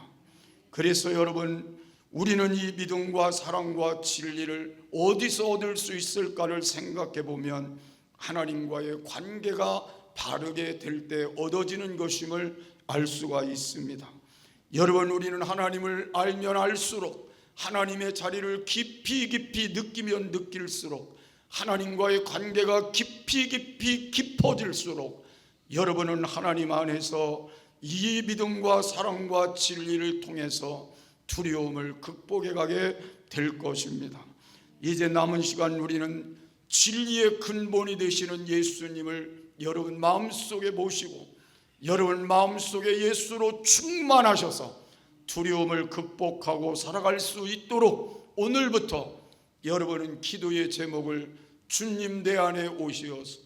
그래서 여러분, 우리는 이 믿음과 사랑과 진리를 어디서 얻을 수 있을까를 생각해 보면 하나님과의 관계가 바르게 될 때 얻어지는 것임을 알 수가 있습니다. 여러분, 우리는 하나님을 알면 알수록, 하나님의 자리를 깊이 느끼면 느낄수록, 하나님과의 관계가 깊이 깊어질수록 여러분은 하나님 안에서 이 믿음과 사랑과 진리를 통해서 두려움을 극복해 가게 될 것입니다. 이제 남은 시간 우리는 진리의 근본이 되시는 예수님을 여러분 마음속에 모시고 여러분 마음속에 예수로 충만하셔서 두려움을 극복하고 살아갈 수 있도록 오늘부터 여러분은 기도의 제목을 주님 내 안에 오시어서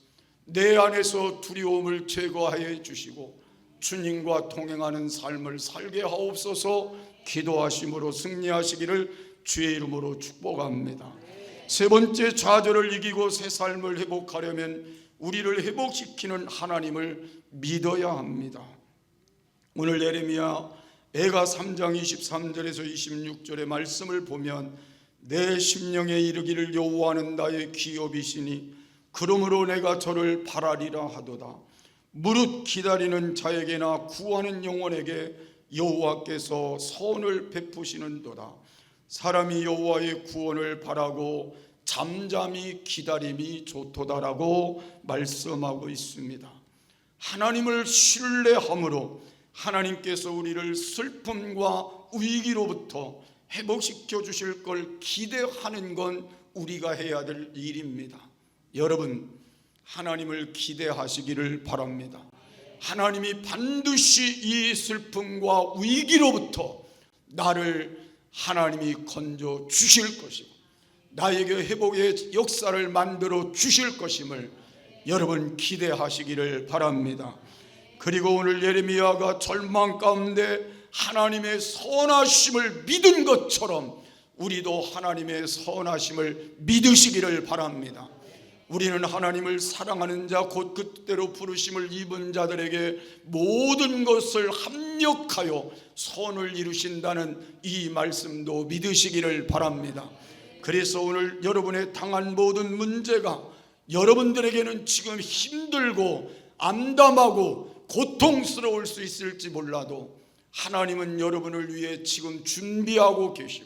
내 안에서 두려움을 제거하여 주시고 주님과 동행하는 삶을 살게 하옵소서 기도하심으로 승리하시기를 주의 이름으로 축복합니다. 세 번째, 좌절을 이기고 새 삶을 회복하려면 우리를 회복시키는 하나님을 믿어야 합니다. 오늘 예레미야 애가 3장 23절에서 26절의 말씀을 보면 내 심령에 이르기를 여호와는 나의 기업이시니 그러므로 내가 저를 바라리라 하도다. 무릇 기다리는 자에게나 구하는 영혼에게 여호와께서 선을 베푸시는도다. 사람이 여호와의 구원을 바라고 잠잠히 기다림이 좋도다라고 말씀하고 있습니다. 하나님을 신뢰함으로 하나님께서 우리를 슬픔과 위기로부터 회복시켜 주실 걸 기대하는 건 우리가 해야 될 일입니다. 여러분, 하나님을 기대하시기를 바랍니다. 하나님이 반드시 이 슬픔과 위기로부터 나를 하나님이 건져 주실 것이고 나에게 회복의 역사를 만들어 주실 것임을 여러분 기대하시기를 바랍니다. 그리고 오늘 예레미야가 절망 가운데 하나님의 선하심을 믿은 것처럼 우리도 하나님의 선하심을 믿으시기를 바랍니다. 우리는 하나님을 사랑하는 자 곧 그때로 부르심을 입은 자들에게 모든 것을 합력하여 선을 이루신다는 이 말씀도 믿으시기를 바랍니다. 그래서 오늘 여러분의 당한 모든 문제가 여러분들에게는 지금 힘들고 암담하고 고통스러울 수 있을지 몰라도 하나님은 여러분을 위해 지금 준비하고 계시고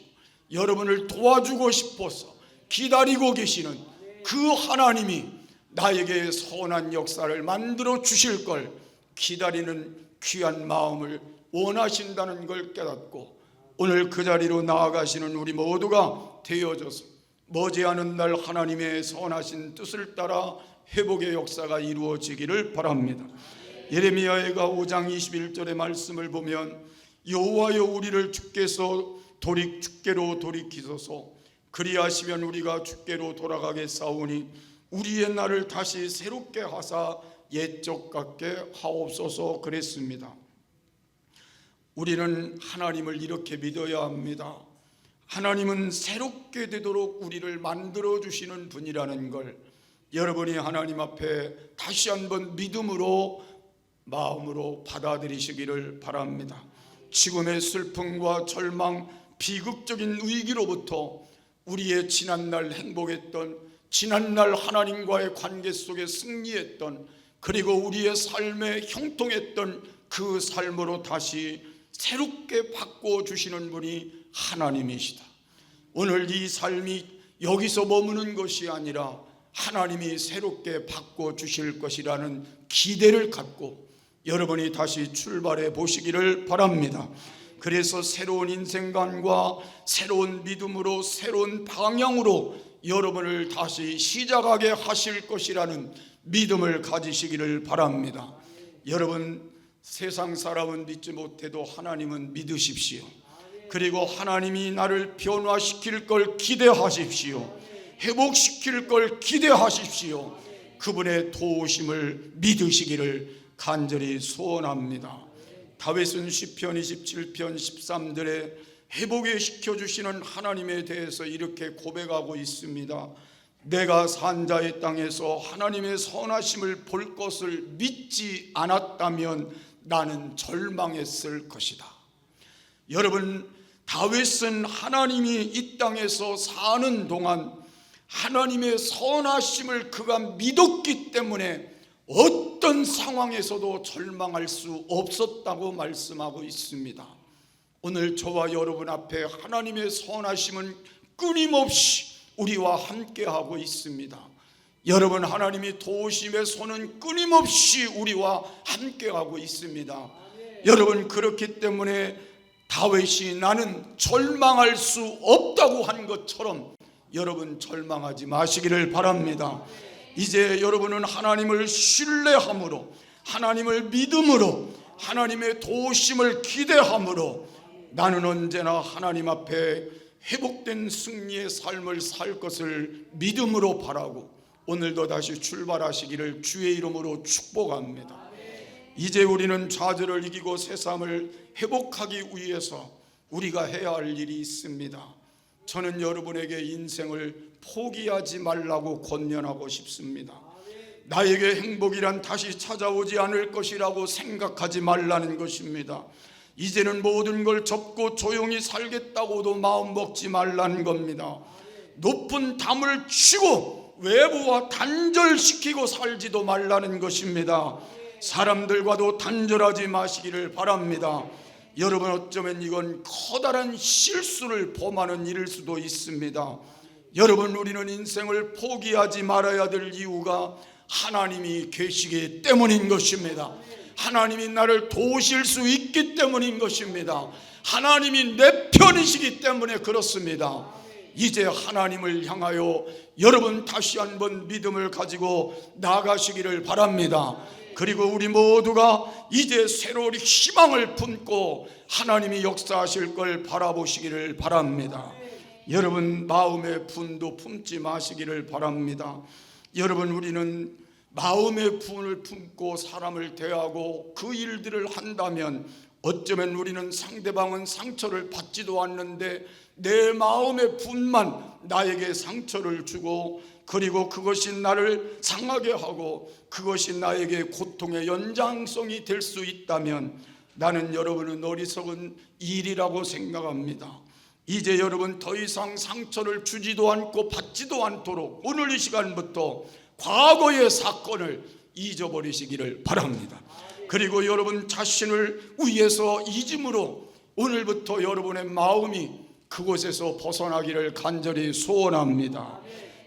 여러분을 도와주고 싶어서 기다리고 계시는 그 하나님이 나에게 선한 역사를 만들어 주실 걸 기다리는 귀한 마음을 원하신다는 걸 깨닫고 오늘 그 자리로 나아가시는 우리 모두가 되어져서 머지않은 날 하나님의 선하신 뜻을 따라 회복의 역사가 이루어지기를 바랍니다. 예레미야가 5장 21절의 말씀을 보면 여호와여 우리를 주께로 돌이키소서 그리하시면 우리가 주께로 돌아가겠사오니 우리의 날을 다시 새롭게 하사 옛적 같게 하옵소서 그랬습니다. 우리는 하나님을 이렇게 믿어야 합니다. 하나님은 새롭게 되도록 우리를 만들어 주시는 분이라는 걸 여러분이 하나님 앞에 다시 한번 믿음으로 마음으로 받아들이시기를 바랍니다. 지금의 슬픔과 절망, 비극적인 위기로부터 우리의 지난날 행복했던, 지난날 하나님과의 관계 속에 승리했던, 그리고 우리의 삶에 형통했던 그 삶으로 다시 새롭게 바꿔주시는 분이 하나님이시다. 오늘 이 삶이 여기서 머무는 것이 아니라 하나님이 새롭게 바꿔주실 것이라는 기대를 갖고 여러분이 다시 출발해 보시기를 바랍니다. 그래서 새로운 인생관과 새로운 믿음으로 새로운 방향으로 여러분을 다시 시작하게 하실 것이라는 믿음을 가지시기를 바랍니다. 여러분, 세상 사람은 믿지 못해도 하나님은 믿으십시오. 그리고 하나님이 나를 변화시킬 걸 기대하십시오. 회복시킬 걸 기대하십시오. 그분의 도우심을 믿으시기를 간절히 소원합니다. 다윗은 시편 27편 13절에 회복에 시켜주시는 하나님에 대해서 이렇게 고백하고 있습니다. 내가 산 자의 땅에서 하나님의 선하심을 볼 것을 믿지 않았다면 나는 절망했을 것이다. 여러분, 다윗은 하나님이 이 땅에서 사는 동안 하나님의 선하심을 그가 믿었기 때문에 어떤 상황에서도 절망할 수 없었다고 말씀하고 있습니다. 오늘 저와 여러분 앞에 하나님의 선하심은 끊임없이 우리와 함께하고 있습니다. 여러분, 하나님이 도우심의 손은 끊임없이 우리와 함께하고 있습니다. 여러분, 그렇기 때문에 다윗이 나는 절망할 수 없다고 한 것처럼 여러분 절망하지 마시기를 바랍니다. 이제 여러분은 하나님을 신뢰함으로, 하나님을 믿음으로, 하나님의 도우심을 기대함으로 나는 언제나 하나님 앞에 회복된 승리의 삶을 살 것을 믿음으로 바라고 오늘도 다시 출발하시기를 주의 이름으로 축복합니다. 이제 우리는 좌절을 이기고 세상을 회복하기 위해서 우리가 해야 할 일이 있습니다. 저는 여러분에게 인생을 포기하지 말라고 권면하고 싶습니다. 나에게 행복이란 다시 찾아오지 않을 것이라고 생각하지 말라는 것입니다. 이제는 모든 걸 접고 조용히 살겠다고도 마음 먹지 말라는 겁니다. 높은 담을 치고 외부와 단절시키고 살지도 말라는 것입니다. 사람들과도 단절하지 마시기를 바랍니다. 여러분, 어쩌면 이건 커다란 실수를 범하는 일일 수도 있습니다. 여러분, 우리는 인생을 포기하지 말아야 될 이유가 하나님이 계시기 때문인 것입니다. 하나님이 나를 도우실 수 있기 때문인 것입니다. 하나님이 내 편이시기 때문에 그렇습니다. 이제 하나님을 향하여 여러분 다시 한번 믿음을 가지고 나아가시기를 바랍니다. 그리고 우리 모두가 이제 새로운 희망을 품고 하나님이 역사하실 걸 바라보시기를 바랍니다. 여러분, 마음의 분도 품지 마시기를 바랍니다. 여러분, 우리는 마음의 분을 품고 사람을 대하고 그 일들을 한다면 어쩌면 우리는 상대방은 상처를 받지도 않는데 내 마음의 분만 나에게 상처를 주고 그리고 그것이 나를 상하게 하고 그것이 나에게 고통의 연장성이 될 수 있다면 나는 여러분은 어리석은 일이라고 생각합니다. 이제 여러분 더 이상 상처를 주지도 않고 받지도 않도록 오늘 이 시간부터 과거의 사건을 잊어버리시기를 바랍니다. 그리고 여러분 자신을 위해서 잊음으로 오늘부터 여러분의 마음이 그곳에서 벗어나기를 간절히 소원합니다.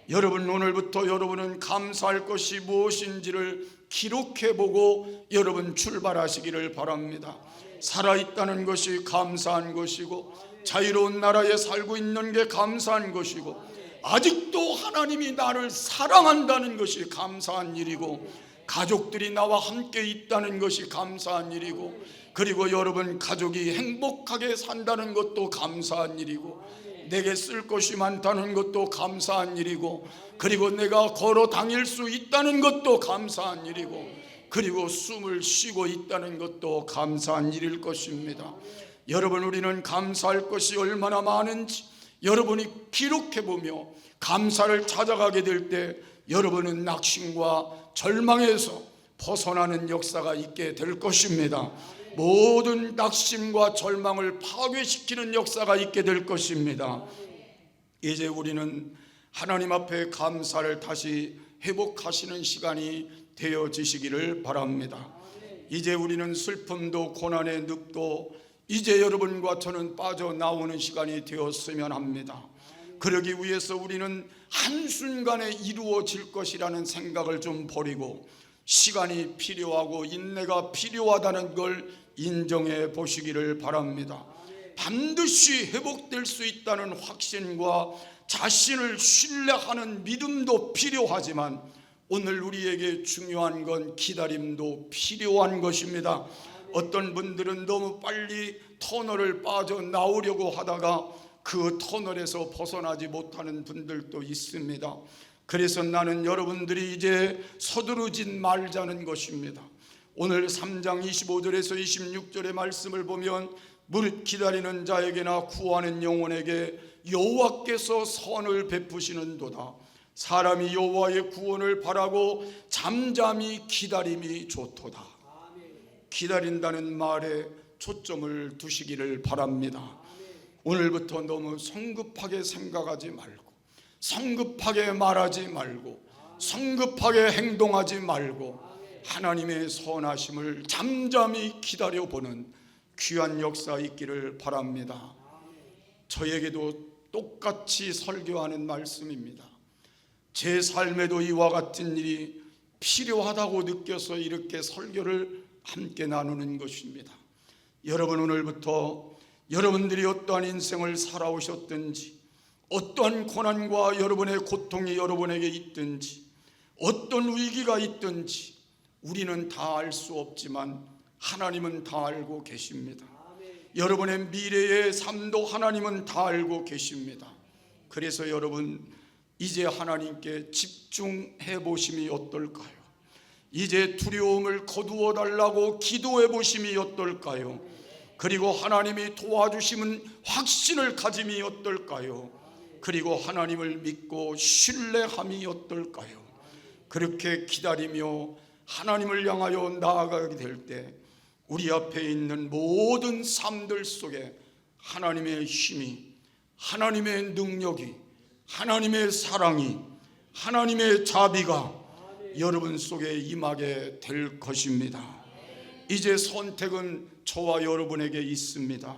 여러분, 오늘부터 여러분은 감사할 것이 무엇인지를 기록해보고 여러분 출발하시기를 바랍니다. 살아있다는 것이 감사한 것이고, 자유로운 나라에 살고 있는 게 감사한 것이고, 아직도 하나님이 나를 사랑한다는 것이 감사한 일이고, 가족들이 나와 함께 있다는 것이 감사한 일이고, 그리고 여러분 가족이 행복하게 산다는 것도 감사한 일이고, 내게 쓸 것이 많다는 것도 감사한 일이고, 그리고 내가 걸어 다닐 수 있다는 것도 감사한 일이고, 그리고 숨을 쉬고 있다는 것도 감사한 일일 것입니다. 여러분, 우리는 감사할 것이 얼마나 많은지 여러분이 기록해보며 감사를 찾아가게 될 때 여러분은 낙심과 절망에서 벗어나는 역사가 있게 될 것입니다. 모든 낙심과 절망을 파괴시키는 역사가 있게 될 것입니다. 이제 우리는 하나님 앞에 감사를 다시 회복하시는 시간이 되어지시기를 바랍니다. 이제 우리는 슬픔도 고난의 늪도 이제 여러분과 저는 빠져나오는 시간이 되었으면 합니다. 그러기 위해서 우리는 한순간에 이루어질 것이라는 생각을 좀 버리고 시간이 필요하고 인내가 필요하다는 걸 인정해 보시기를 바랍니다. 반드시 회복될 수 있다는 확신과 자신을 신뢰하는 믿음도 필요하지만 오늘 우리에게 중요한 건 기다림도 필요한 것입니다. 어떤 분들은 너무 빨리 터널을 빠져나오려고 하다가 그 터널에서 벗어나지 못하는 분들도 있습니다. 그래서 나는 여러분들이 이제 서두르지 말자는 것입니다. 오늘 3장 25절에서 26절의 말씀을 보면 무릇 기다리는 자에게나 구하는 영혼에게 여호와께서 선을 베푸시는도다. 사람이 여호와의 구원을 바라고 잠잠히 기다림이 좋도다. 기다린다는 말에 초점을 두시기를 바랍니다. 오늘부터 너무 성급하게 생각하지 말고, 성급하게 말하지 말고, 성급하게 행동하지 말고 하나님의 선하심을 잠잠히 기다려보는 귀한 역사 있기를 바랍니다. 저에게도 똑같이 설교하는 말씀입니다. 제 삶에도 이와 같은 일이 필요하다고 느껴서 이렇게 설교를 함께 나누는 것입니다. 여러분, 오늘부터 여러분들이 어떠한 인생을 살아오셨든지, 어떠한 고난과 여러분의 고통이 여러분에게 있든지, 어떤 위기가 있든지 우리는 다 알 수 없지만 하나님은 다 알고 계십니다. 여러분의 미래의 삶도 하나님은 다 알고 계십니다. 그래서 여러분, 이제 하나님께 집중해 보심이 어떨까요? 이제 두려움을 거두어 달라고 기도해 보심이 어떨까요? 그리고 하나님이 도와주심은 확신을 가짐이 어떨까요? 그리고 하나님을 믿고 신뢰함이 어떨까요? 그렇게 기다리며 하나님을 향하여 나아가게 될 때 우리 앞에 있는 모든 삶들 속에 하나님의 힘이, 하나님의 능력이, 하나님의 사랑이, 하나님의 자비가 여러분 속에 임하게 될 것입니다. 이제 선택은 저와 여러분에게 있습니다.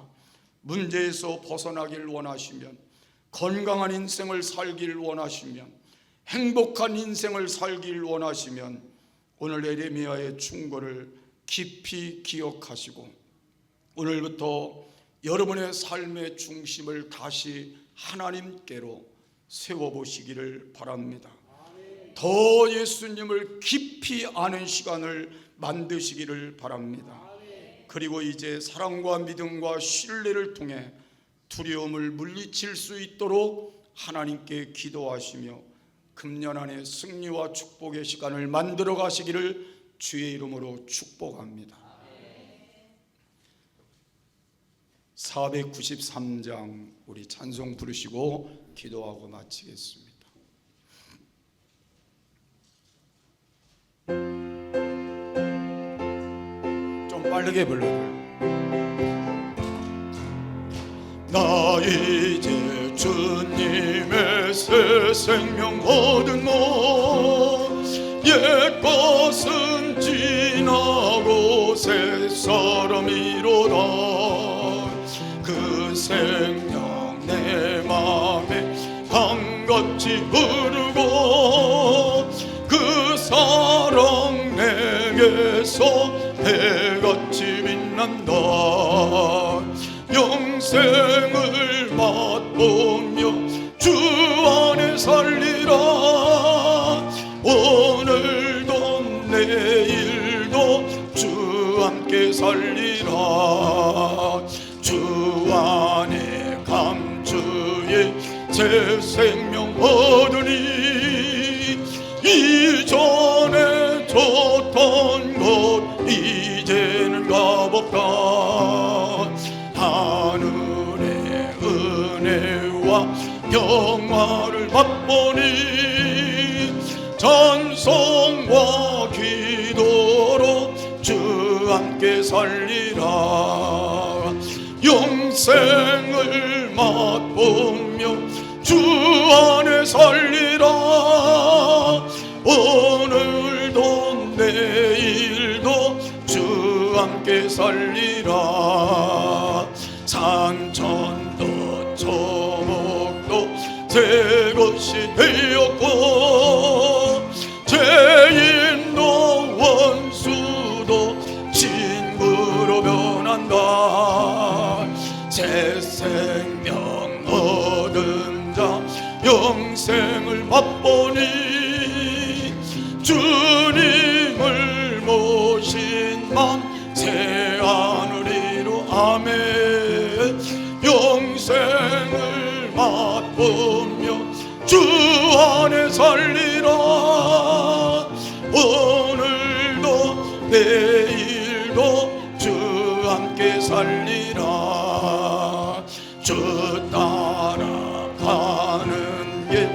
문제에서 벗어나길 원하시면, 건강한 인생을 살길 원하시면, 행복한 인생을 살길 원하시면 오늘 에레미야의 충고를 깊이 기억하시고 오늘부터 여러분의 삶의 중심을 다시 하나님께로 세워보시기를 바랍니다. 더 예수님을 깊이 아는 시간을 만드시기를 바랍니다. 그리고 이제 사랑과 믿음과 신뢰를 통해 두려움을 물리칠 수 있도록 하나님께 기도하시며 금년 안에 승리와 축복의 시간을 만들어 가시기를 주의 이름으로 축복합니다. 493장 우리 찬송 부르시고 기도하고 마치겠습니다. 좀 빠르게 불러요. 나 이제 주님의 새 생명 얻은 것, 옛 것은 지나고 새 사람이로다. 그 생명 내 맘에 강같이 흐르고 그 사랑 내게서 해같이 빛난다. 영생을 맛보며 주 안에 살리라. 오늘도 내일도 주 함께 살리라. 주 안에 감추에 새 생명 얻으니 이전에 줬던 것 이제는 값없다. 하늘의 은혜와 평화를 맛보니 찬송과 기도로 주 함께 살리라. 영생을 맛보며 주 안에 살리라. 오늘도 내일도 주 함께 살리라. 산천도 초목도 새 것이 되었고 죄인도 원수도 친구로 변한다. 새 생명 얻은 자 영생을 맛보니 주님을 모신 맘 새 하늘이로 아멘. 영생을 맛보며 주 안에 살리라. 오늘도 내일도 주 함께 살리라. 주 따라가는 길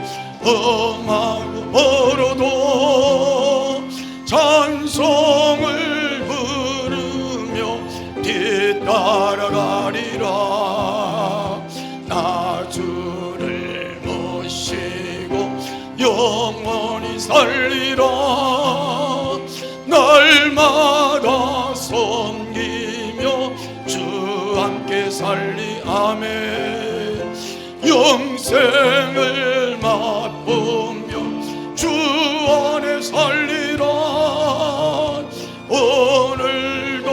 험하고 멀어도 찬송을 부르며 뒤따라가리라. 나 주를 모시고 영원히 살리라. 날마다 섬기며 주 함께 살리 아멘. 영생을 맛보며 주 안에 살리라. 오늘도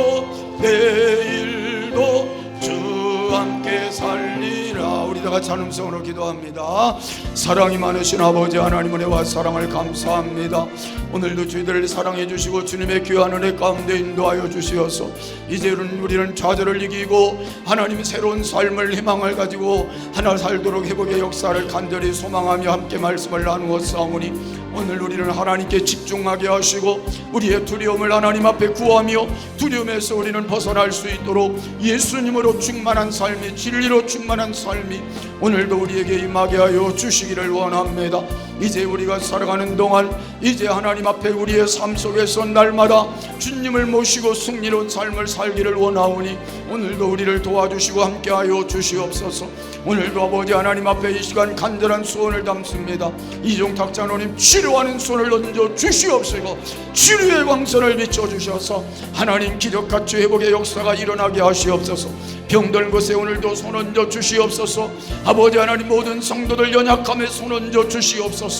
내일도 주 함께 살리라. 우리 다 같이 한음성으로 기도합니다. 사랑이 많으신 아버지 하나님, 은혜와 사랑을 감사합니다. 오늘도 저희들을 사랑해 주시고 주님의 귀한 은혜 가운데 인도하여 주시어서 이제는 우리는 좌절을 이기고 하나님의 새로운 삶을 희망을 가지고 하나 살도록 회복의 역사를 간절히 소망하며 함께 말씀을 나누어 싸우니 오늘 우리는 하나님께 집중하게 하시고 우리의 두려움을 하나님 앞에 구하며 두려움에서 우리는 벗어날 수 있도록 예수님으로 충만한 삶이, 진리로 충만한 삶이 오늘도 우리에게 임하게 하여 주시기를 원합니다. 이제 우리가 살아가는 동안 이제 하나님 앞에 우리의 삶 속에서 날마다 주님을 모시고 승리로운 삶을 살기를 원하오니 오늘도 우리를 도와주시고 함께하여 주시옵소서. 오늘도 아버지 하나님 앞에 이 시간 간절한 소원을 담습니다. 이종탁 장로님 치료하는 손을 얹어 주시옵시고 치료의 광선을 비춰주셔서 하나님 기적같이 회복의 역사가 일어나게 하시옵소서. 병든 곳에 오늘도 손 얹어 주시옵소서. 아버지 하나님 모든 성도들 연약함에 손 얹어 주시옵소서.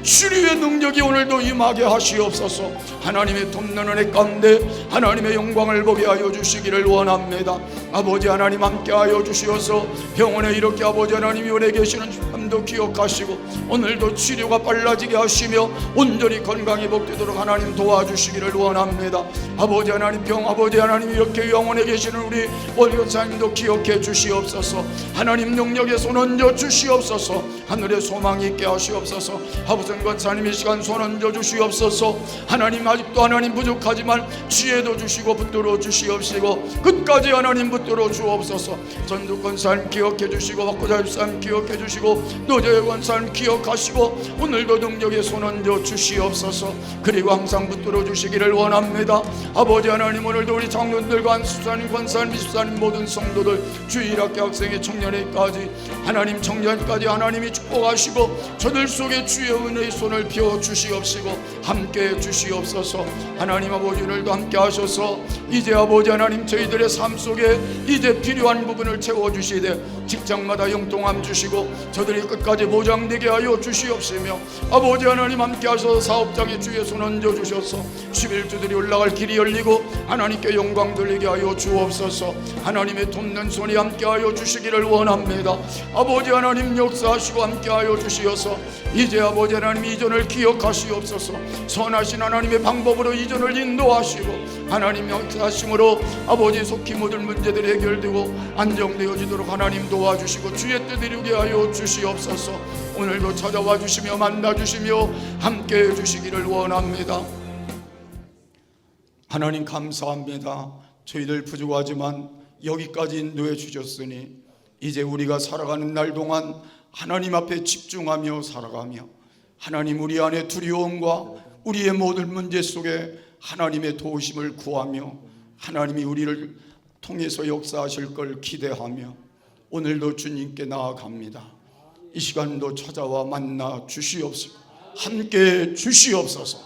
치료의 능력이 오늘도 임하게 하시옵소서. 하나님의 돕는 은혜 가운데 하나님의 영광을 보게 하여 주시기를 원합니다. 아버지 하나님 함께하여 주시어서 병원에 이렇게 아버지 하나님이 오래 계시는 삶도 기억하시고 오늘도 치료가 빨라지게 하시며 온전히 건강히 복되도록 하나님 도와주시기를 원합니다. 아버지 하나님 아버지 하나님 이렇게 영원에 계시는 우리 원교사님도 기억해 주시옵소서. 하나님 능력에 손 얹어 주시옵소서. 하늘에 소망이 있게 하시옵소서. 하부선 권사님 이 시간 손 얹어 주시옵소서. 하나님 아직도 하나님 부족하지만 지혜도 주시고 붙들어 주시옵시고 끝까지 하나님 붙들어 주옵소서. 전두 권사님 기억해 주시고 박구자 집사님 기억해 주시고 노재회 권사님 기억하시고 오늘도 능력에 손 얹어 주시옵소서. 그리고 항상 붙들어 주시기를 원합니다. 아버지 하나님 오늘도 우리 장로들과 수사님 권사님 비수사님 모든 성도들 주일학교 학생의 청년회까지 하나님 청년까지 하나님이 축복하시고 저들 속에 주의 은혜 특별히 손을 펴 주시옵시고 함께 주시옵소서. 하나님 아버지, 오늘도 함께 하셔서 이제 아버지 하나님 저희들의 삶 속에 이제 필요한 부분을 채워주시되 직장마다 영통함 주시고 저들이 끝까지 보장되게 하여 주시옵시며 아버지 하나님 함께 하셔서 사업장에 주의 손 얹어 주셔서 11주들이 올라갈 길이 열리고 하나님께 영광 돌리게 하여 주옵소서. 하나님의 돕는 손이 함께 하여 주시기를 원합니다. 아버지 하나님 역사하시고 함께 하여 주시어서 이제 아버지 하나님 이전을 기억하시옵소서. 선하신 하나님의 방법으로 이전을 인도하시고 하나님 역사하심으로 아버지 속히 모든 문제들이 해결되고 안정되어지도록 하나님 도와주시고 주의 뜻 이루게 하여 주시옵소서. 오늘도 찾아와 주시며 만나 주시며 함께 해 주시기를 원합니다. 하나님 감사합니다. 저희들 부족하지만 여기까지 인도해 주셨으니 이제 우리가 살아가는 날 동안 하나님 앞에 집중하며 살아가며 하나님 우리 안에 두려움과 우리의 모든 문제 속에 하나님의 도우심을 구하며 하나님이 우리를 통해서 역사하실 걸 기대하며 오늘도 주님께 나아갑니다. 이 시간도 찾아와 만나 주시옵소서. 함께 주시옵소서.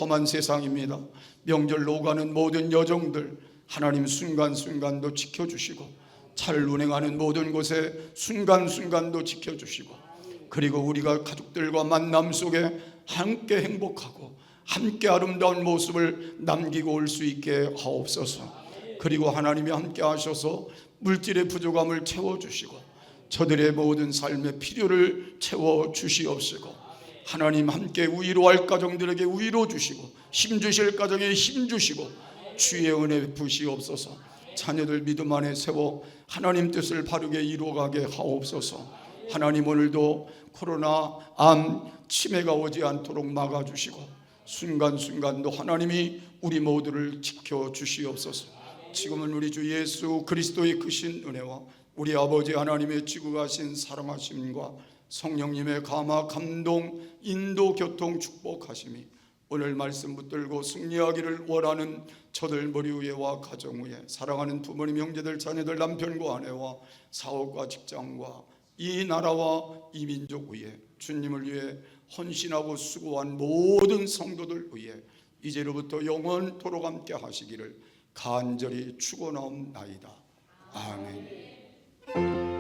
험한 세상입니다. 명절로 오가는 모든 여정들 하나님 순간순간도 지켜주시고 차를 운행하는 모든 곳에 순간순간도 지켜주시고 그리고 우리가 가족들과 만남 속에 함께 행복하고 함께 아름다운 모습을 남기고 올 수 있게 하옵소서. 그리고 하나님이 함께 하셔서 물질의 부족함을 채워주시고 저들의 모든 삶의 필요를 채워주시옵시고 하나님 함께 위로할 가정들에게 위로 주시고 힘주실 가정에 힘주시고 주의 은혜 부시옵소서. 자녀들 믿음 안에 세워 하나님 뜻을 바르게 이루어가게 하옵소서. 하나님 오늘도 코로나 암 치매가 오지 않도록 막아주시고 순간순간도 하나님이 우리 모두를 지켜주시옵소서. 지금은 우리 주 예수 그리스도의 크신 은혜와 우리 아버지 하나님의 지극하신 사랑하심과 성령님의 감화 감동 인도 교통 축복하심이 오늘 말씀 붙들고 승리하기를 원하는 저들 머리 위에와 가정 위에 사랑하는 부모님 형제들 자녀들 남편과 아내와 사업과 직장과 이 나라와 이 민족 위에 주님을 위해 헌신하고 수고한 모든 성도들 위해 이제로부터 영원토록 함께 하시기를 간절히 축원하옵나이다. 아멘.